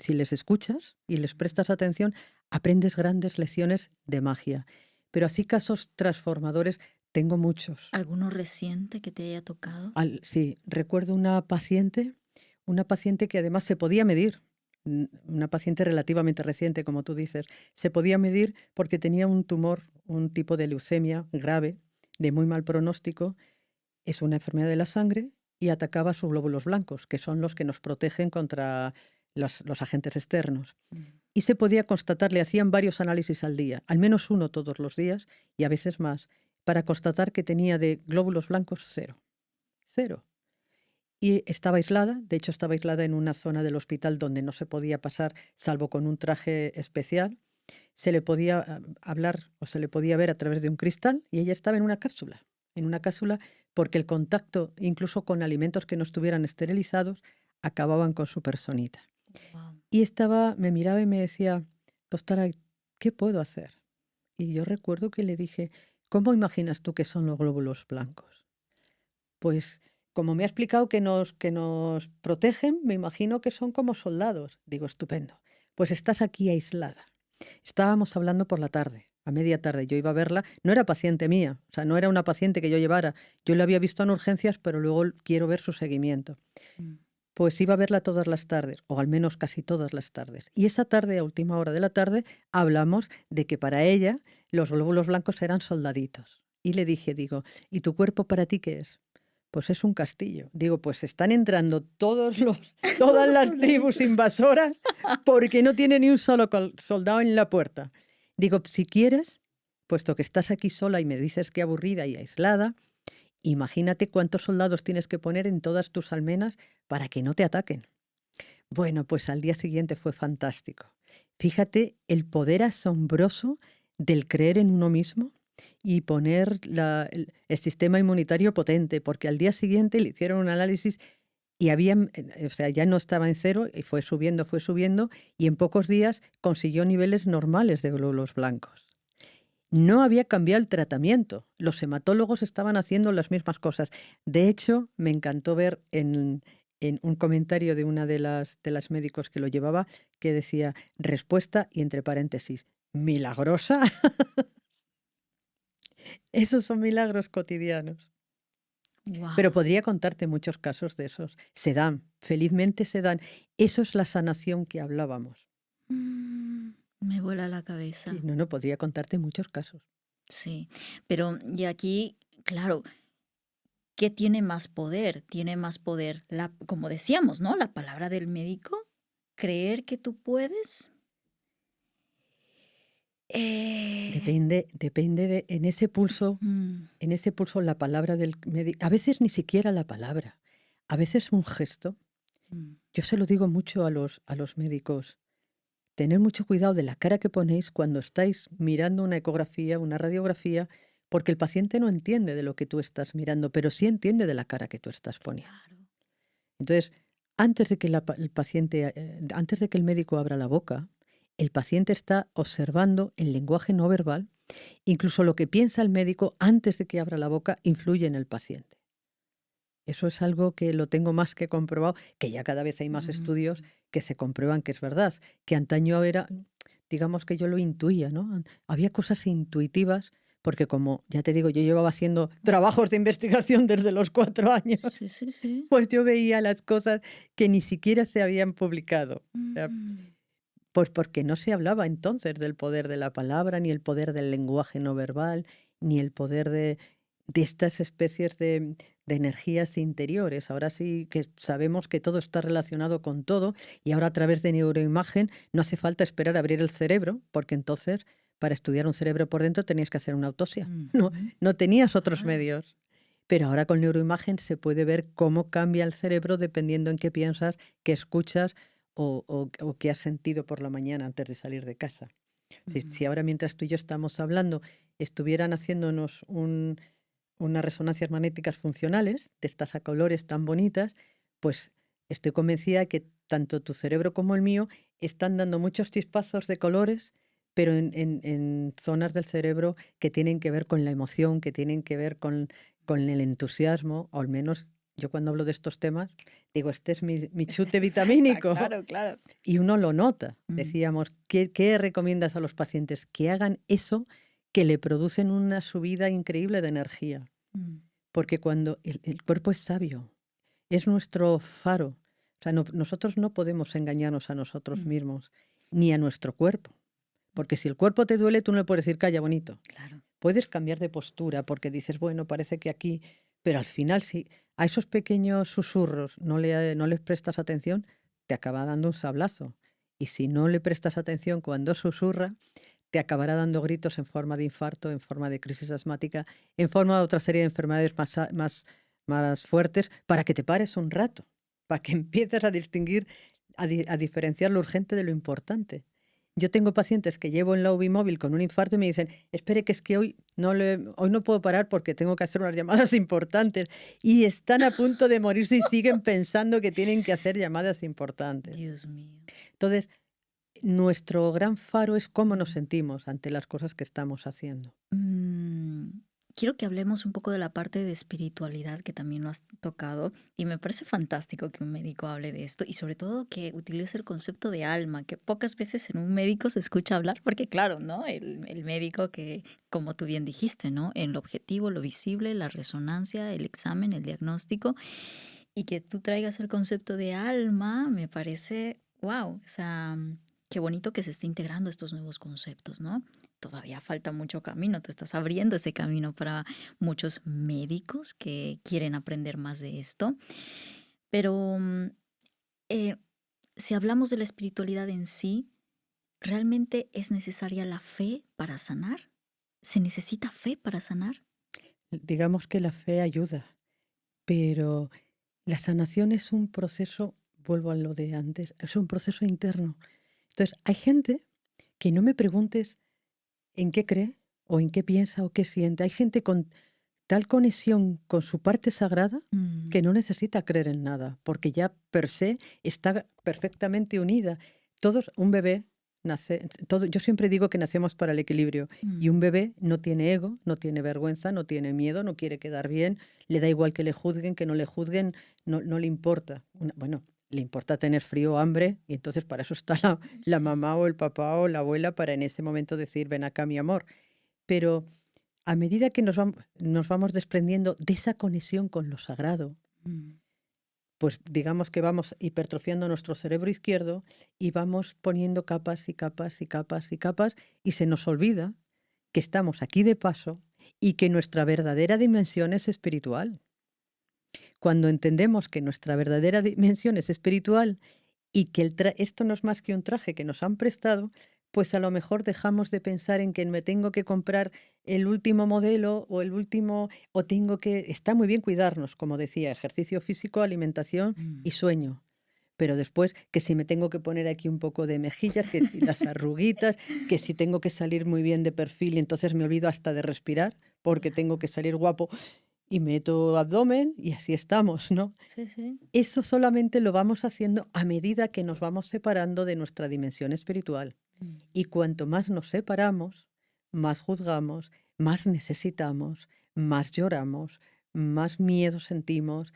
les escuchas y les prestas atención, aprendes grandes lecciones de magia. Pero así casos transformadores tengo muchos. ¿Alguno reciente que te haya tocado? Sí, recuerdo una paciente que además se podía medir, una paciente relativamente reciente, como tú dices, se podía medir porque tenía un tumor, un tipo de leucemia grave, de muy mal pronóstico, es una enfermedad de la sangre y atacaba sus glóbulos blancos, que son los que nos protegen contra los agentes externos. Mm, Y se podía constatar, le hacían varios análisis al día, al menos uno todos los días y a veces más, para constatar que tenía de glóbulos blancos cero. Cero. y estaba aislada, de hecho estaba aislada en una zona del hospital donde no se podía pasar salvo con un traje especial. Se le podía hablar o se le podía ver a través de un cristal y ella estaba en una cápsula porque el contacto, incluso con alimentos que no estuvieran esterilizados, acababan con su personita. Wow. Y me miraba y me decía, doctora, ¿qué puedo hacer? Y yo recuerdo que le dije, ¿cómo imaginas tú que son los glóbulos blancos? Pues como me ha explicado que nos protegen, me imagino que son como soldados. Digo, estupendo. Pues estás aquí aislada. Estábamos hablando por la tarde, a media tarde. Yo iba a verla, no era paciente mía, o sea, no era una paciente que yo llevara. Yo la había visto en urgencias, pero luego quiero ver su seguimiento. Mm. Pues iba a verla todas las tardes, o al menos casi todas las tardes. Y esa tarde, a última hora de la tarde, hablamos de que para ella los glóbulos blancos eran soldaditos. Y le dije, digo, ¿y tu cuerpo para ti qué es? Pues es un castillo. Digo, pues están entrando todas Todos las tribus soldaditos. invasoras porque no tiene ni un solo soldado en la puerta. Digo, si quieres, puesto que estás aquí sola y me dices que aburrida y aislada, imagínate cuántos soldados tienes que poner en todas tus almenas para que no te ataquen. Bueno, pues al día siguiente fue fantástico. Fíjate el poder asombroso del creer en uno mismo y poner el sistema inmunitario potente, porque al día siguiente le hicieron un análisis y o sea, ya no estaba en cero y fue subiendo, y en pocos días consiguió niveles normales de glóbulos blancos. No había cambiado el tratamiento. Los hematólogos estaban haciendo las mismas cosas. De hecho, me encantó ver en un comentario de una de las médicos que lo llevaba que decía respuesta y entre paréntesis, milagrosa. Esos son milagros cotidianos. Pero Wow. podría contarte muchos casos de esos. Se dan, felizmente se dan. Eso es la sanación que hablábamos. Me vuela la Sí, cabeza. no, podría contarte muchos casos. Sí, pero y aquí, claro, ¿qué tiene más poder? Tiene más poder, como decíamos, ¿no? La palabra del médico, creer que tú puedes. Eh, Depende de, en ese pulso la palabra del médico, a veces ni siquiera la palabra, a veces un gesto. mm, Yo se lo digo mucho a los médicos. Tener mucho cuidado de la cara que ponéis cuando estáis mirando una ecografía, una radiografía, porque el paciente no entiende de lo que tú estás mirando, pero sí entiende de la cara que tú estás poniendo. claro. Entonces, antes de que el paciente, antes de que el médico abra la boca, el paciente está observando el lenguaje no verbal, incluso lo que piensa el médico antes de que abra la boca influye en el paciente. Eso es algo que lo tengo más que comprobado, que ya cada vez hay más estudios Mm, que se comprueban que es verdad, que antaño era, digamos que yo lo intuía, ¿no? Había cosas intuitivas, porque como ya te digo, yo llevaba haciendo trabajos de investigación desde los 4 años, sí, sí, sí. pues yo veía las cosas que ni siquiera se habían publicado. O sea, Mm, pues porque no se hablaba entonces del poder de la palabra, ni el poder del lenguaje no verbal, ni el poder de estas especies de energías interiores. Ahora sí que sabemos que todo está relacionado con todo y ahora a través de neuroimagen no hace falta esperar a abrir el cerebro, porque entonces para estudiar un cerebro por dentro tenías que hacer una autopsia. No, ujú, no tenías otros claro. medios. Pero ahora con neuroimagen se puede ver cómo cambia el cerebro dependiendo en qué piensas, qué escuchas o qué has sentido por la mañana antes de salir de casa. Mm, Si ahora mientras tú y yo estamos hablando estuvieran haciéndonos unas resonancias magnéticas funcionales, de estas a colores tan bonitas, pues estoy convencida que tanto tu cerebro como el mío están dando muchos chispazos de colores, pero en zonas del cerebro que tienen que ver con la emoción, que tienen que ver con el entusiasmo, o al menos yo cuando hablo de estos temas digo, este es mi chute salsa, vitamínico, claro, claro. y uno lo nota. Mm, Decíamos, ¿qué recomiendas a los pacientes? Que hagan eso que le producen una subida increíble de energía. mm, Porque cuando el cuerpo es sabio, es nuestro faro. O sea, nosotros no podemos engañarnos a nosotros mm, mismos, ni a nuestro cuerpo. Porque si el cuerpo te duele, tú no le puedes decir, calla, bonito. claro. Puedes cambiar de postura porque dices, bueno, parece que aquí... Pero al final, si a esos pequeños susurros no les prestas atención, te acaba dando un sablazo. Y si no le prestas atención cuando susurra, te acabará dando gritos en forma de infarto, en forma de crisis asmática, en forma de otra serie de enfermedades más fuertes, para que te pares un rato, para que empieces a distinguir, a diferenciar lo urgente de lo importante. Yo tengo pacientes que llevo en la UBI móvil con un infarto y me dicen, espere que es que hoy no puedo parar porque tengo que hacer unas llamadas importantes. Y están a punto de morirse y siguen pensando que tienen que hacer llamadas importantes. Dios mío. Entonces, nuestro gran faro es cómo nos sentimos ante las cosas que estamos haciendo. Quiero que hablemos un poco de la parte de espiritualidad que también lo has tocado y me parece fantástico que un médico hable de esto y sobre todo que utilice el concepto de alma, que pocas veces en un médico se escucha hablar, porque claro, ¿no? El médico que, como tú bien dijiste, ¿no? En lo objetivo, lo visible, la resonancia, el examen, el diagnóstico y que tú traigas el concepto de alma, me parece, wow, o sea, qué bonito que se esté integrando estos nuevos conceptos, ¿no? Todavía falta mucho camino, tú estás abriendo ese camino para muchos médicos que quieren aprender más de esto, pero eh, si hablamos de la espiritualidad en sí, ¿realmente es necesaria la fe para sanar? ¿Se necesita fe para sanar? Digamos que la fe ayuda, pero la sanación es un proceso, vuelvo a lo de antes, es un proceso interno. Entonces, hay gente que no me preguntes en qué cree o en qué piensa o qué siente. Hay gente con tal conexión con su parte sagrada que no necesita creer en nada, porque ya per se está perfectamente unida. Un bebé nace, yo siempre digo que nacemos para el equilibrio y un bebé no tiene ego, no tiene vergüenza, no tiene miedo, no quiere quedar bien, le da igual que le juzguen, que no le juzguen, no le importa. Bueno, le importa tener frío o hambre y entonces para eso está la Sí. mamá o el papá o la abuela para en ese momento decir, ven acá mi amor. Pero a medida que nos vamos desprendiendo de esa conexión con lo sagrado, Mm, pues digamos que vamos hipertrofiando nuestro cerebro izquierdo y vamos poniendo capas y capas y capas y capas y se nos olvida que estamos aquí de paso y que nuestra verdadera dimensión es espiritual. Cuando entendemos que nuestra verdadera dimensión es espiritual y que esto no es más que un traje que nos han prestado, pues a lo mejor dejamos de pensar en que me tengo que comprar el último modelo o el último, o tengo que... Está muy bien cuidarnos, como decía, ejercicio físico, alimentación y mm. sueño. Pero después, que si me tengo que poner aquí un poco de mejillas, que si las arruguitas, que si tengo que salir muy bien de perfil y entonces me olvido hasta de respirar porque tengo que salir guapo y meto abdomen y así estamos, ¿no? Sí, sí. Eso solamente lo vamos haciendo a medida que nos vamos separando de nuestra dimensión espiritual. Mm, Y cuanto más nos separamos, más juzgamos, más necesitamos, más lloramos, más miedo sentimos,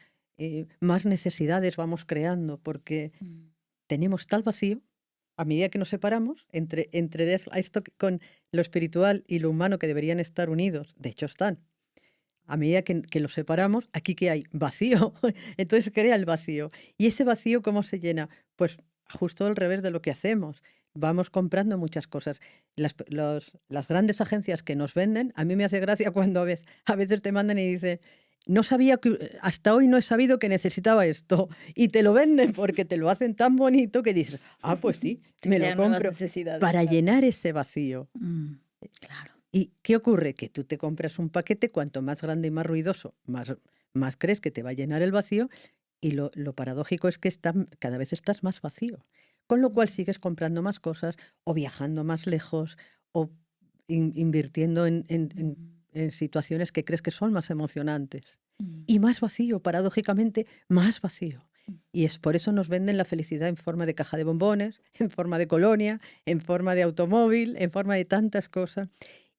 más necesidades vamos creando, porque mm. tenemos tal vacío, a medida que nos separamos, entre esto con lo espiritual y lo humano que deberían estar unidos, de hecho están, a medida que los separamos, aquí que hay vacío, entonces crea el vacío. ¿Y ese vacío cómo se llena? Pues justo al revés de lo que hacemos. Vamos comprando muchas cosas. Las grandes agencias que nos venden, a mí me hace gracia cuando a veces te mandan y dicen, no sabía que, hasta hoy no he sabido que necesitaba esto. Y te lo venden porque te lo hacen tan bonito que dices, ah, pues sí, Te me lo crean nuevas compro necesidades, para claro. llenar ese vacío. Claro. ¿Y qué ocurre? Que tú te compras un paquete, cuanto más grande y más ruidoso, más crees que te va a llenar el vacío, y lo paradójico es que cada vez estás más vacío. Con lo cual sigues comprando más cosas, o viajando más lejos, o invirtiendo en situaciones que crees que son más emocionantes. Y más vacío, paradójicamente, más vacío. Y es por eso nos venden la felicidad en forma de caja de bombones, en forma de colonia, en forma de automóvil, en forma de tantas cosas.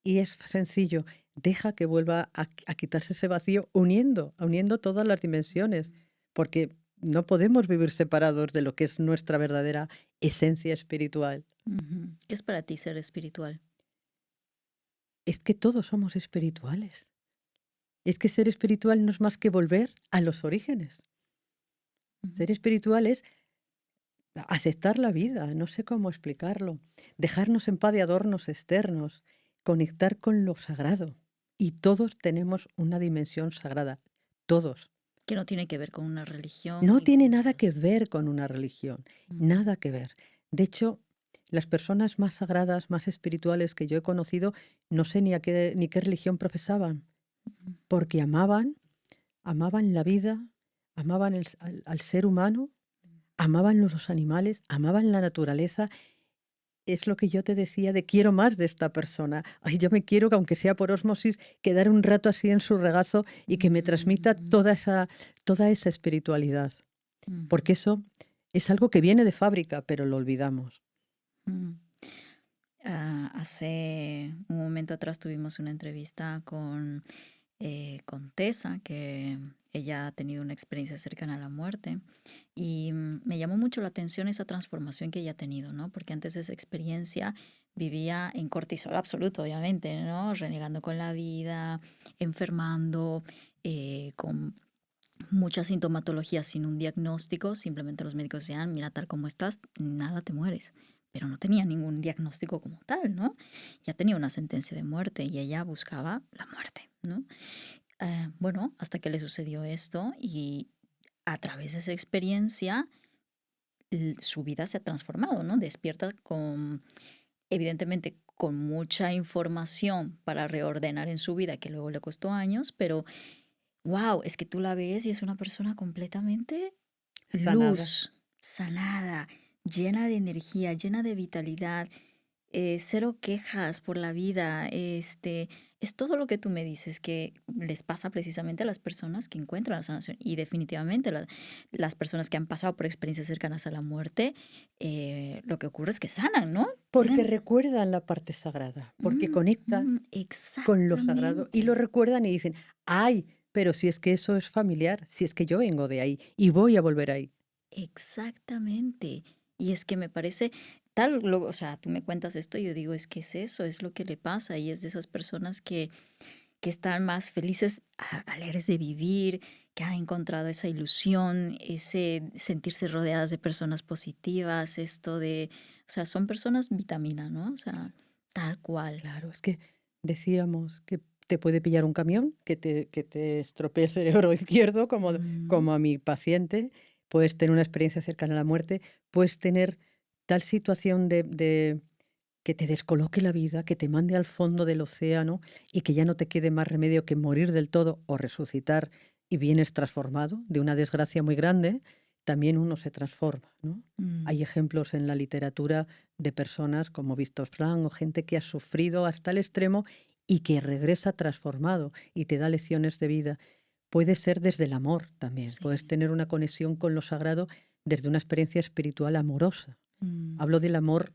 Y es sencillo, deja que vuelva a quitarse ese vacío uniendo todas las dimensiones, porque no podemos vivir separados de lo que es nuestra verdadera esencia espiritual. ¿Qué es para ti ser espiritual? Es que todos somos espirituales. Es que ser espiritual no es más que volver a los orígenes. Ser espiritual es aceptar la vida, no sé cómo explicarlo, dejarnos en paz de adornos externos, conectar con lo sagrado. Y todos tenemos una dimensión sagrada, todos. Que no tiene que ver con una religión No ni tiene con nada otras. que ver con una religión, Mm, nada que ver. De hecho, las personas más sagradas, más espirituales que yo he conocido, no sé ni qué religión profesaban, porque amaban amaban la vida, amaban al ser humano, amaban los animales, amaban la naturaleza. Es lo que yo te decía de quiero más de esta persona. Ay, yo me quiero, que aunque sea por ósmosis, quedar un rato así en su regazo y que me transmita Mm, toda esa espiritualidad. ujú, Porque eso es algo que viene de fábrica, pero lo olvidamos. mm. Hace un momento atrás tuvimos una entrevista con Tessa, que ella ha tenido una experiencia cercana a la muerte y me llamó mucho la atención esa transformación que ella ha tenido, ¿no? Porque antes de esa experiencia vivía en cortisol absoluto, obviamente, ¿no? Renegando con la vida, enfermando, con mucha sintomatología sin un diagnóstico. Simplemente los médicos decían, mira, tal como estás, nada, te mueres. Pero no tenía ningún diagnóstico como tal, ¿no? Ya tenía una sentencia de muerte y ella buscaba la muerte, ¿no? Bueno, hasta que le sucedió esto y a través de esa experiencia su vida se ha transformado, ¿no? Despierta con, evidentemente, con mucha información para reordenar en su vida, que luego le costó años, pero wow, es que tú la ves y es una persona completamente Sanada. luz, sanada, llena de energía, llena de vitalidad, cero quejas por la vida. Es todo lo que tú me dices que les pasa precisamente a las personas que encuentran la sanación. Y definitivamente las personas que han pasado por experiencias cercanas a la muerte, lo que ocurre es que sanan, ¿no? Porque Tienen... recuerdan la parte sagrada, porque conectan con lo sagrado y lo Exactamente. recuerdan y dicen, ay, pero si es que eso es familiar, si es que yo vengo de ahí y voy a volver ahí. Exactamente. Y es que me parece o sea, tú me cuentas esto y yo digo, es que es eso, es lo que le pasa y es de esas personas que están más felices, alegres de vivir, que han encontrado esa ilusión, ese sentirse rodeadas de personas positivas, o sea, son personas vitamina, ¿no? O sea, tal cual. Claro, es que decíamos que te puede pillar un camión, que te estropee el cerebro izquierdo, Mm, como a mi paciente, puedes tener una experiencia cercana a la muerte, puedes tener tal situación de que te descoloque la vida, que te mande al fondo del océano y que ya no te quede más remedio que morir del todo o resucitar y vienes transformado de una desgracia muy grande, también uno se transforma, ¿no? mm, Hay ejemplos en la literatura de personas como Víctor Frank o gente que ha sufrido hasta el extremo y que regresa transformado y te da lecciones de vida. Puede ser desde el amor también, puedes sí. tener una conexión con lo sagrado desde una experiencia espiritual amorosa. Mm, Hablo del amor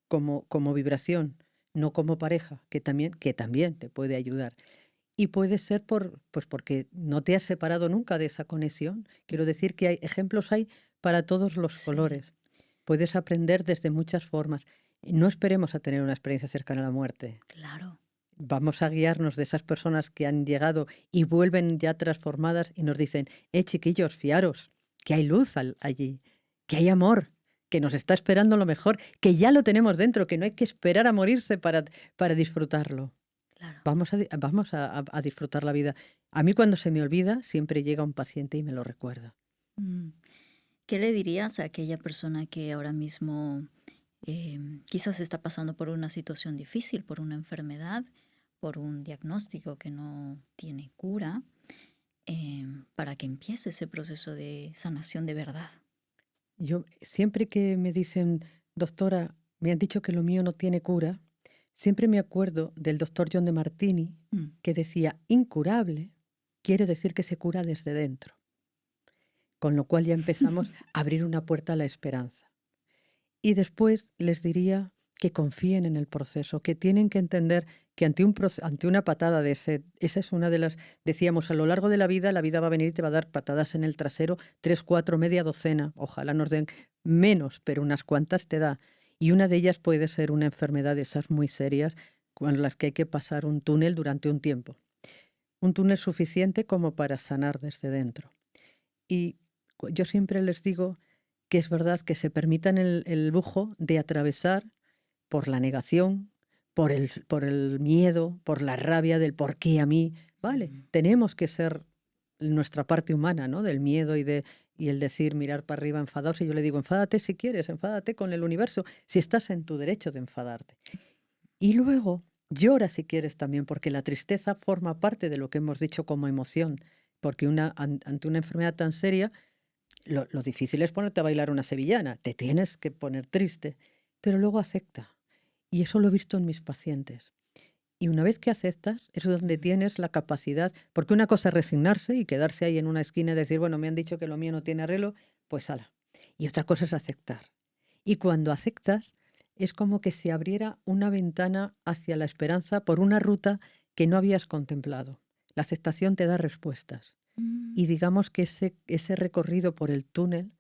como vibración, no como pareja, que también te puede ayudar. Y puede ser pues porque no te has separado nunca de esa conexión. Quiero decir que hay para todos los sí, colores. Puedes aprender desde muchas formas. No esperemos a tener una experiencia cercana a la muerte. claro. Vamos a guiarnos de esas personas que han llegado y vuelven ya transformadas y nos dicen, chiquillos, fiaros, que hay luz allí, que hay amor, que nos está esperando lo mejor, que ya lo tenemos dentro, que no hay que esperar a morirse para disfrutarlo. Claro. Vamos a disfrutar la vida. A mí cuando se me olvida, siempre llega un paciente y me lo recuerda. Mm. ¿Qué le dirías a aquella persona que ahora mismo quizás está pasando por una situación difícil, por una enfermedad, por un diagnóstico que no tiene cura, para que empiece ese proceso de sanación de verdad? Yo siempre que me dicen, doctora, me han dicho que lo mío no tiene cura, siempre me acuerdo del doctor John de Martini Mm, que decía, incurable quiere decir que se cura desde dentro, con lo cual ya empezamos a abrir una puerta a la esperanza. Y después les diría que confíen en el proceso, que tienen que entender que ante una patada esa es una de las, decíamos, a lo largo de la vida va a venir y te va a dar patadas en el trasero, 3, 4, media docena, ojalá nos den menos, pero unas cuantas te da. Y una de ellas puede ser una enfermedad de esas muy serias, con las que hay que pasar un túnel durante un tiempo. Un túnel suficiente como para sanar desde dentro. Y yo siempre les digo que es verdad que se permitan el lujo de atravesar por la negación, por el miedo, por la rabia del por qué a mí. Vale, mm, tenemos que ser nuestra parte humana, ¿no? Del miedo y el decir, mirar para arriba enfadados. Y yo le digo, enfádate si quieres, enfádate con el universo, si estás en tu derecho de enfadarte. Y luego llora si quieres también, porque la tristeza forma parte de lo que hemos dicho como emoción, porque ante una enfermedad tan seria, lo difícil es ponerte a bailar una sevillana, te tienes que poner triste, pero luego acepta. Y eso lo he visto en mis pacientes. Y una vez que aceptas, es donde tienes la capacidad, porque una cosa es resignarse y quedarse ahí en una esquina y decir, bueno, me han dicho que lo mío no tiene arreglo, pues ala. Y otra cosa es aceptar. Y cuando aceptas, es como que se abriera una ventana hacia la esperanza por una ruta que no habías contemplado. La aceptación te da respuestas. Mm. Y digamos que ese recorrido por el túnel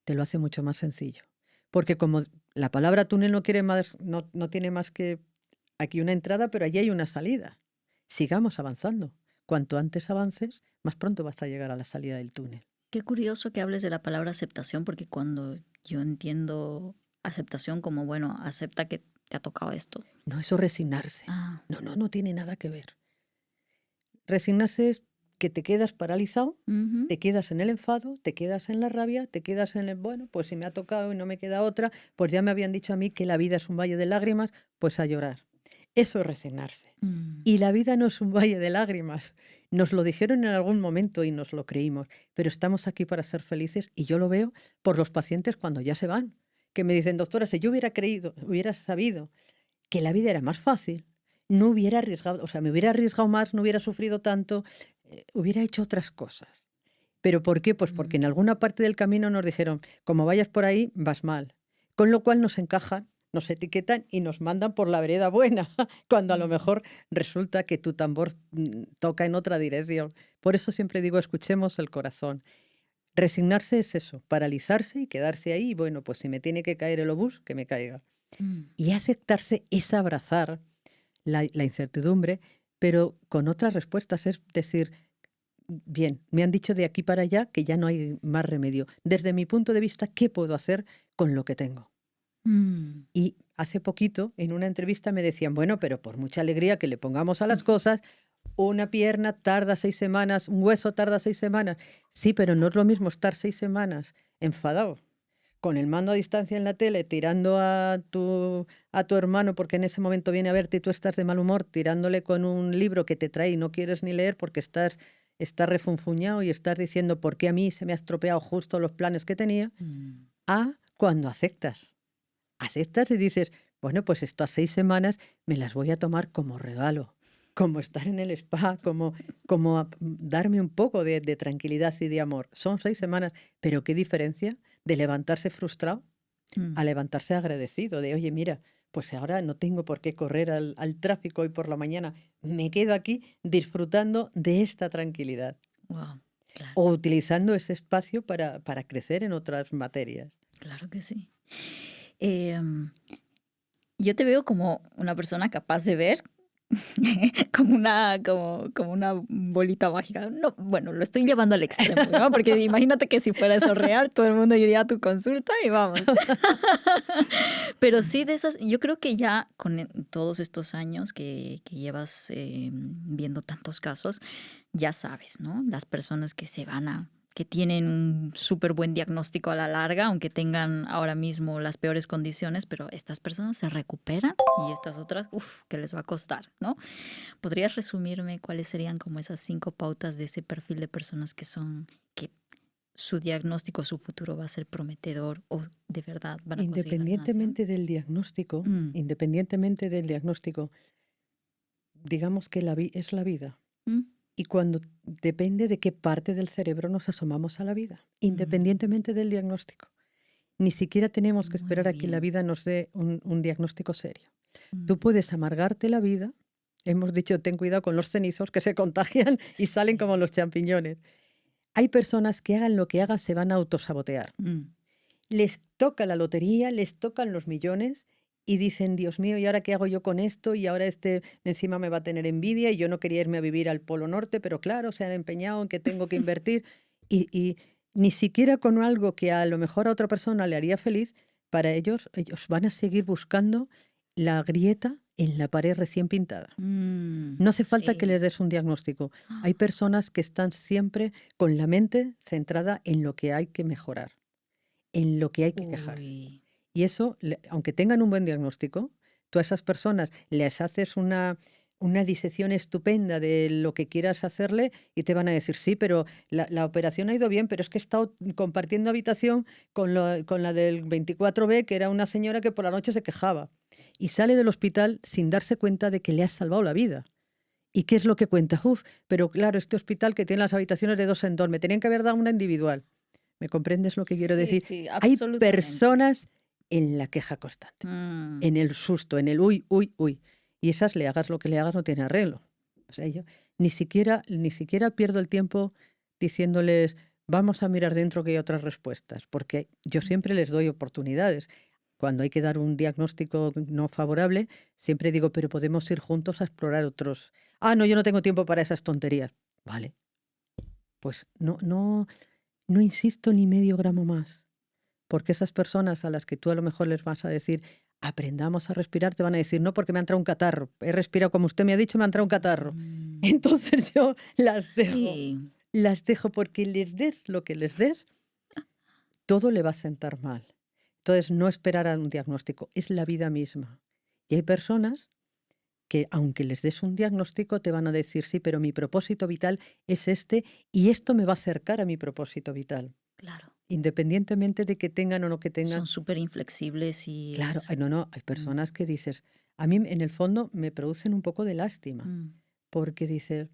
te lo hace mucho más sencillo. Porque como la palabra túnel no tiene más que aquí una entrada, pero allí hay una salida. Sigamos avanzando. Cuanto antes avances, más pronto vas a llegar a la salida del túnel. Qué curioso que hables de la palabra aceptación, porque cuando yo entiendo aceptación como, bueno, acepta que te ha tocado esto. No, eso es resignarse. Ah, No tiene nada que ver. Resignarse es que te quedas paralizado, ujú. te quedas en el enfado, te quedas en la rabia, te quedas en el, bueno, pues si me ha tocado y no me queda otra, pues ya me habían dicho a mí que la vida es un valle de lágrimas, pues a llorar. Eso es resignarse. Mm. Y la vida no es un valle de lágrimas. Nos lo dijeron en algún momento y nos lo creímos, pero estamos aquí para ser felices y yo lo veo por los pacientes cuando ya se van, que me dicen, doctora, si yo hubiera creído, hubiera sabido que la vida era más fácil, no hubiera arriesgado, o sea, me hubiera arriesgado más, no hubiera sufrido tanto, hubiera hecho otras cosas. ¿Pero por qué? Pues porque en alguna parte del camino nos dijeron, como vayas por ahí, vas mal. Con lo cual nos encajan, nos etiquetan y nos mandan por la vereda buena, cuando a lo mejor resulta que tu tambor toca en otra dirección. Por eso siempre digo, escuchemos el corazón. Resignarse es eso, paralizarse y quedarse ahí. Y bueno, pues si me tiene que caer el obús, que me caiga. Mm. Y aceptarse es abrazar la incertidumbre, pero con otras respuestas. Es decir, bien, me han dicho de aquí para allá que ya no hay más remedio. Desde mi punto de vista, ¿qué puedo hacer con lo que tengo? Mm. Y hace poquito, en una entrevista, me decían, bueno, pero por mucha alegría que le pongamos a las cosas, una pierna tarda 6 semanas, un hueso tarda 6 semanas. Sí, pero no es lo mismo estar 6 semanas enfadado, con el mando a distancia en la tele, tirando a tu hermano porque en ese momento viene a verte y tú estás de mal humor, tirándole con un libro que te trae y no quieres ni leer porque estás refunfuñado y estás diciendo por qué a mí se me ha estropeado justo los planes que tenía, Mm. a cuando aceptas. Aceptas y dices, bueno, pues estas 6 semanas me las voy a tomar como regalo, como estar en el spa, como darme un poco de tranquilidad y de amor. Son 6 semanas, pero qué diferencia de levantarse frustrado Mm. a levantarse agradecido, de, oye, mira, pues ahora no tengo por qué correr al tráfico hoy por la mañana, me quedo aquí disfrutando de esta tranquilidad Wow, claro, o utilizando ese espacio para crecer en otras materias. claro que sí. Em, yo te veo como una persona capaz de ver como una bolita mágica. No, bueno, lo estoy llevando al extremo, ¿no? Porque imagínate que si fuera eso real, todo el mundo iría a tu consulta y vamos. Pero sí de esas, yo creo que ya con todos estos años que llevas viendo tantos casos, ya sabes, ¿no? Las personas que tienen un súper buen diagnóstico a la larga, aunque tengan ahora mismo las peores condiciones, pero estas personas se recuperan y estas otras, que les va a costar, ¿no? ¿Podrías resumirme cuáles serían como esas 5 pautas de ese perfil de personas que su diagnóstico, su futuro va a ser prometedor o de verdad van a conseguir la sanación? Independientemente del diagnóstico, digamos que es la vida. Mm. Y cuando depende de qué parte del cerebro nos asomamos a la vida, independientemente del diagnóstico. Ni siquiera tenemos que Muy esperar a que la bien. vida nos dé un diagnóstico serio. Tú Mm. puedes amargarte la vida. Hemos dicho, ten cuidado con los cenizos que se contagian y salen Sí. como los champiñones. Hay personas que hagan lo que hagan, se van a autosabotear. Mm. Les toca la lotería, les tocan los millones y dicen, Dios mío, ¿y ahora qué hago yo con esto? Y ahora encima me va a tener envidia y yo no quería irme a vivir al Polo Norte, pero claro, se han empeñado en que tengo que invertir. Y ni siquiera con algo que a lo mejor a otra persona le haría feliz, para ellos van a seguir buscando la grieta en la pared recién pintada. Mm. No hace falta que Sí. les des un diagnóstico. Hay personas que están siempre con la mente centrada en lo que hay que mejorar, en lo que hay que quejarse. Uy. Y eso, aunque tengan un buen diagnóstico, tú a esas personas les haces una una disección estupenda de lo que quieras hacerle y te van a decir, sí, pero la operación ha ido bien, pero es que he estado compartiendo habitación con la del 24B, que era una señora que por la noche se quejaba. Y sale del hospital sin darse cuenta de que le has salvado la vida. ¿Y qué es lo que cuenta? Uf, pero claro, este hospital que tiene las habitaciones de 2 en 2, me tenían que haber dado una individual. ¿Me comprendes lo que quiero Sí, decir? sí, Hay absolutamente. personas en la queja constante, Mm, en el susto, en el uy, uy, uy. Y esas, le hagas lo que le hagas, no tiene arreglo. O sea, yo ni siquiera pierdo el tiempo diciéndoles, vamos a mirar dentro que hay otras respuestas, porque yo siempre les doy oportunidades. Cuando hay que dar un diagnóstico no favorable, siempre digo, pero podemos ir juntos a explorar otros. Ah, no, yo no tengo tiempo para esas tonterías. Vale, pues no insisto ni medio gramo más. Porque esas personas a las que tú a lo mejor les vas a decir, aprendamos a respirar, te van a decir, no, porque me ha entrado un catarro. He respirado como usted me ha dicho, me ha entrado un catarro. mm, Entonces yo sí, las dejo porque les des lo que les des, todo le va a sentar mal. Entonces, no esperar a un diagnóstico, es la vida misma. Y hay personas que, aunque les des un diagnóstico, te van a decir, sí, pero mi propósito vital es este y esto me va a acercar a mi propósito vital, claro. independientemente de que tengan o no que Son tengan. súper inflexibles y Claro, es... ay, no, hay mm, personas que dices, a mí en el fondo me producen un poco de lástima, mm, porque dices,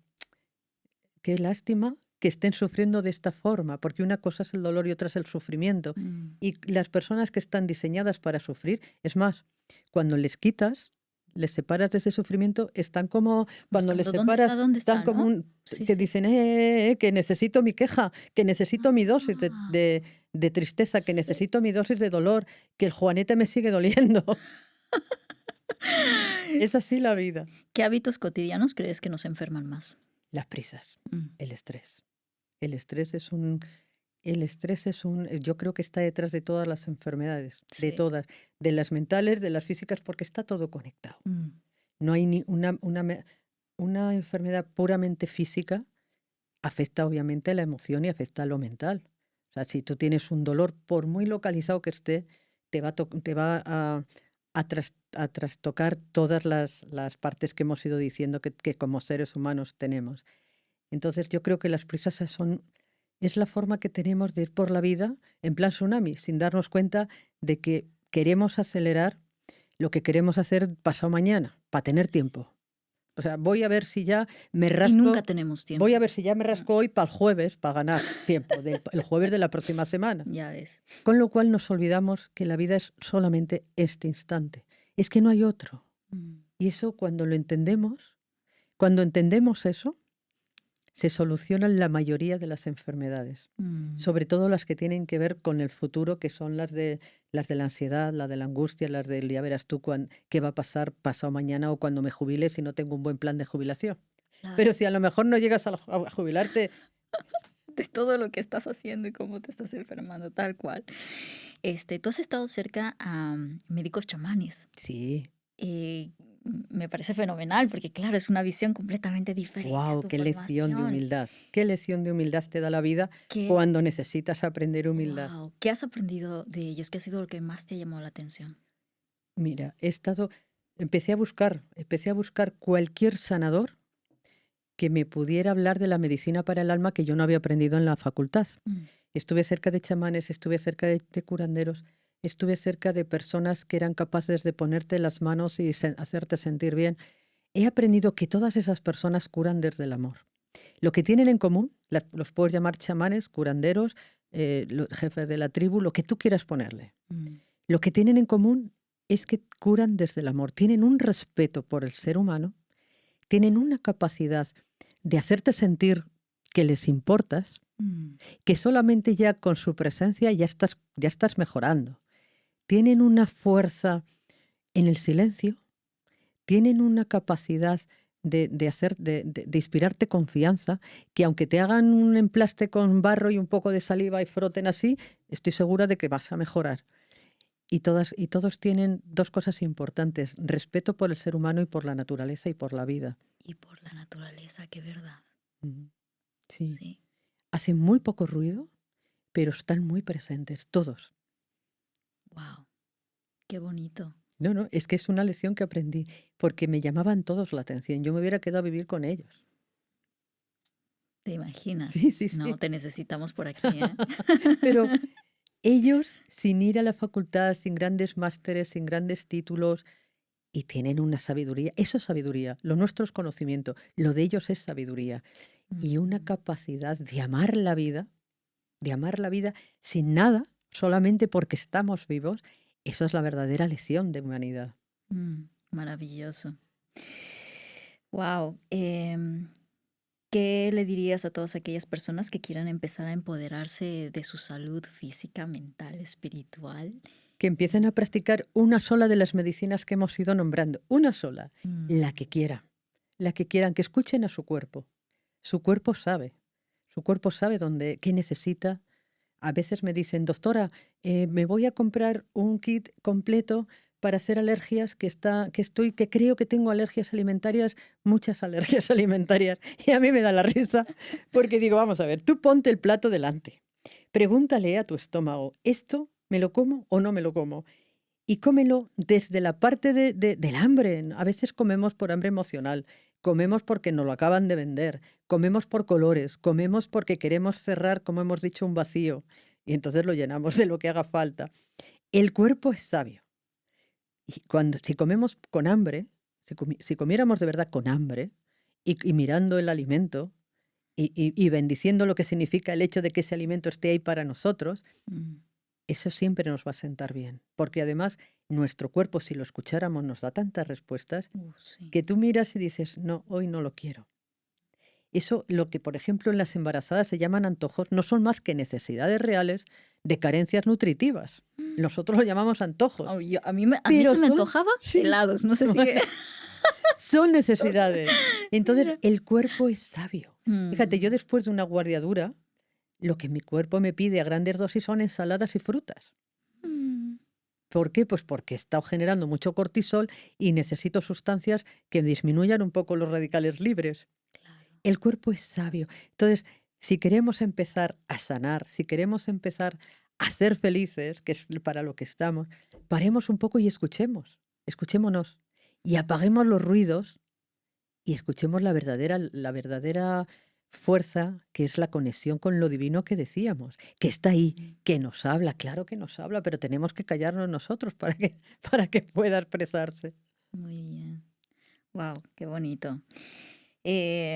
qué lástima que estén sufriendo de esta forma, porque una cosa es el dolor y otra es el sufrimiento. mm. Y las personas que están diseñadas para sufrir, es más, cuando les quitas, les separas de ese sufrimiento, están como, cuando les Buscando dónde está, separas, dónde están está, como ¿no? un, Sí, que sí. dicen, que necesito mi queja, que necesito mi dosis Ah, de tristeza, que sí. necesito mi dosis de dolor, que el juanete me sigue doliendo. Es así Sí. la vida. ¿Qué hábitos cotidianos crees que nos enferman más? Las prisas, Mm, el estrés. El estrés es yo creo que está detrás de todas las enfermedades, de sí. todas, de las mentales, de las físicas, porque está todo conectado. Mm, No hay ni una enfermedad puramente física, afecta obviamente a la emoción y afecta a lo mental. O sea, si tú tienes un dolor, por muy localizado que esté, te va a trastocar todas las partes que hemos ido diciendo que como seres humanos tenemos. Entonces yo creo que las prisas es la forma que tenemos de ir por la vida en plan tsunami, sin darnos cuenta de que queremos acelerar lo que queremos hacer pasado mañana, para tener tiempo. O sea, y nunca tenemos voy tiempo. a ver si ya me Mm, rasco hoy para el jueves, para ganar tiempo, el jueves de la próxima semana. ya ves. Con lo cual nos olvidamos que la vida es solamente este instante. Es que no hay otro. Mm, Y eso cuando entendemos eso, se solucionan la mayoría de las enfermedades, mm, sobre todo las que tienen que ver con el futuro, que son las de la ansiedad, la de la angustia, las del ya verás tú qué va a pasar pasado mañana o cuando me jubile si no tengo un buen plan de jubilación. claro. Pero si a lo mejor no llegas a jubilarte, De todo lo que estás haciendo y cómo te estás enfermando, tal cual. Tú has estado cerca a médicos chamanes. sí, Eh, Me parece fenomenal porque, claro, es una visión completamente diferente a wow, tu qué lección de formación. humildad, qué lección de humildad te da la vida ¿Qué, cuando necesitas aprender humildad. wow, ¿qué has aprendido de ellos? ¿Qué ha sido lo que más te ha llamado la atención? Mira, empecé a buscar cualquier sanador que me pudiera hablar de la medicina para el alma que yo no había aprendido en la facultad. Mm, Estuve cerca de chamanes, estuve cerca de curanderos, estuve cerca de personas que eran capaces de ponerte las manos y hacerte sentir bien. He aprendido que todas esas personas curan desde el amor. Lo que tienen en común, los puedes llamar chamanes, curanderos, los jefes de la tribu, lo que tú quieras ponerle. mm, Lo que tienen en común es que curan desde el amor. Tienen un respeto por el ser humano, tienen una capacidad de hacerte sentir que les importas, mm, que solamente ya con su presencia ya estás mejorando. Tienen una fuerza en el silencio, tienen una capacidad de inspirarte confianza, que aunque te hagan un emplaste con barro y un poco de saliva y froten así, estoy segura de que vas a mejorar. Y todos tienen dos cosas importantes: respeto por el ser humano y por la naturaleza y por la vida. y por la naturaleza, qué verdad. Ujú. Sí. Sí, Hacen muy poco ruido, pero están muy presentes, todos. wow, qué bonito. No, no, es que es una lección que aprendí, porque me llamaban todos la atención. Yo me hubiera quedado a vivir con ellos. ¿Te imaginas? Sí, sí, No, sí. te necesitamos por aquí, ¿eh? Pero ellos, sin ir a la facultad, sin grandes másteres, sin grandes títulos, y tienen una sabiduría. Eso es sabiduría. Lo nuestro es conocimiento. Lo de ellos es sabiduría. Y una Mm, capacidad de amar la vida sin nada, solamente porque estamos vivos. Eso es la verdadera lección de humanidad. maravilloso. Wow. ¿Qué le dirías a todas aquellas personas que quieran empezar a empoderarse de su salud física, mental, espiritual? Que empiecen a practicar una sola de las medicinas que hemos ido nombrando. Una sola. La Mm, que quiera. La que quieran. Que escuchen a su cuerpo. Su cuerpo sabe. Su cuerpo sabe dónde, qué necesita. A veces me dicen, doctora, me voy a comprar un kit completo para hacer alergias, que creo que tengo alergias alimentarias, muchas alergias alimentarias. Y a mí me da la risa, porque digo, vamos a ver, tú ponte el plato delante. Pregúntale a tu estómago, ¿esto me lo como o no me lo como? Y cómelo desde la parte del hambre. A veces comemos por hambre emocional, comemos porque nos lo acaban de vender, comemos por colores, comemos porque queremos cerrar, como hemos dicho, un vacío. Y entonces lo llenamos de lo que haga falta. El cuerpo es sabio. Y si comemos con hambre, si comiéramos de verdad con hambre y mirando el alimento y bendiciendo lo que significa el hecho de que ese alimento esté ahí para nosotros, mm, eso siempre nos va a sentar bien, porque además nuestro cuerpo, si lo escucháramos, nos da tantas respuestas sí. que tú miras y dices, no, hoy no lo quiero. Eso, lo que por ejemplo en las embarazadas se llaman antojos, no son más que necesidades reales de carencias nutritivas. Nosotros lo llamamos antojos, Oh, a mí pero se me son, antojaba sí, helados, no sé si... son Son- necesidades. Entonces, Mira. el cuerpo es sabio. Fíjate, yo Mm, después de una guardia dura, lo que mi cuerpo me pide a grandes dosis son ensaladas y frutas. mm, ¿Por qué? Pues porque he estado generando mucho cortisol y necesito sustancias que disminuyan un poco los radicales libres. claro. El cuerpo es sabio. Entonces, si queremos empezar a sanar, si queremos empezar a ser felices, que es para lo que estamos, paremos un poco y escuchémonos y apaguemos los ruidos y escuchemos la verdadera fuerza, que es la conexión con lo divino que decíamos, que está ahí, Mm, que nos habla, claro que nos habla, pero tenemos que callarnos nosotros para que, para que pueda expresarse. Muy bien. Wow, qué bonito.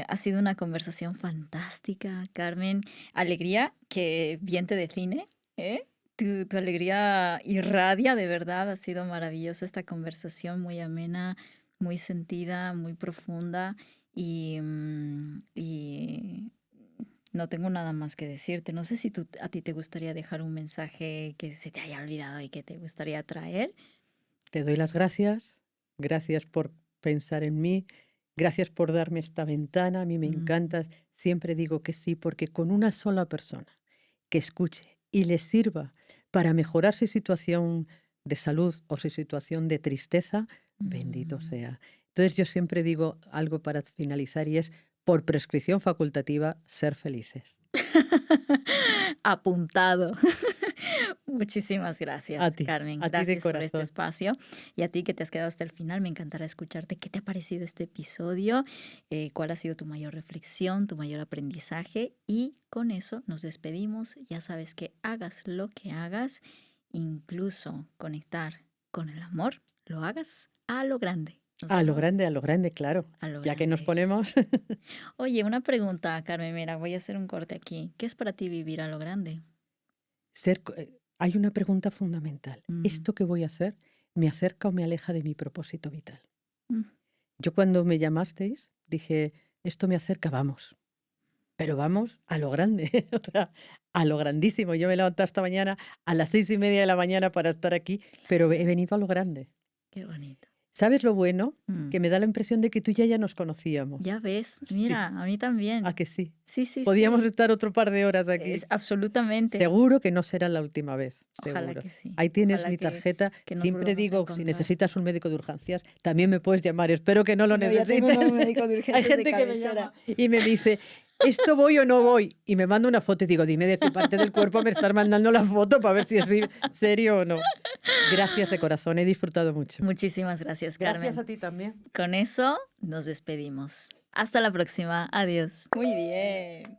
Ha sido una conversación fantástica, Carmen. Alegría que bien te define, ¿eh? Tu alegría irradia, de verdad. Ha sido maravillosa esta conversación, muy amena, muy sentida, muy profunda. Y no tengo nada más que decirte. No sé si a ti te gustaría dejar un mensaje que se te haya olvidado y que te gustaría traer. Te doy las gracias, gracias por pensar en mí, gracias por darme esta ventana, a mí me Mm, encanta, siempre digo que sí, porque con una sola persona que escuche y le sirva para mejorar su situación de salud o su situación de tristeza, bendito mm. sea. Entonces yo siempre digo algo para finalizar y es, por prescripción facultativa, ser felices. Apuntado. Muchísimas A gracias, ti, Carmen. a ti de Gracias por este corazón. espacio. Y a ti que te has quedado hasta el final, me encantará escucharte. ¿Qué te ha parecido este episodio? ¿Cuál ha sido tu mayor reflexión, tu mayor aprendizaje? Y con eso nos despedimos. Ya sabes que hagas lo que hagas, incluso conectar con el amor, lo hagas a lo grande. Nos vemos A lo grande, claro. a lo Ya que nos grande. ponemos, Oye, una pregunta, Carmen. Mira, voy a hacer un corte aquí. ¿Qué es para ti vivir a lo grande? hay una pregunta fundamental. Mm, ¿Esto que voy a hacer me acerca o me aleja de mi propósito vital? mm, Yo cuando me llamasteis dije, esto me acerca, vamos, pero vamos a lo grande, o sea, a lo grandísimo. Yo me he levantado esta mañana a las 6:30 de la mañana para estar aquí, pero he venido a lo grande. qué bonito. ¿Sabes lo bueno? Mm. Que me da la impresión de que tú y ya nos conocíamos. Ya ves, Sí, mira, a mí también. a que sí. Sí, sí, Podíamos sí. estar otro par de horas Es aquí. absolutamente. Seguro que no será la última vez, Ojalá seguro. que sí. Ahí tienes Ojalá mi tarjeta. que nos Siempre volvamos a digo, si encontrar. necesitas un médico de urgencias, también me puedes llamar. Espero que no lo No, ya tengo necesites. un nuevo médico de Hay urgencias de gente que me cabecera. llama y me dice, ¿esto voy o no voy? Y me manda una foto y digo, dime de qué parte del cuerpo me estás mandando la foto para ver si es serio o no. Gracias de corazón, he disfrutado mucho. Muchísimas gracias, Carmen. Gracias a ti también. Con eso nos despedimos. Hasta la próxima. Adiós. Muy bien.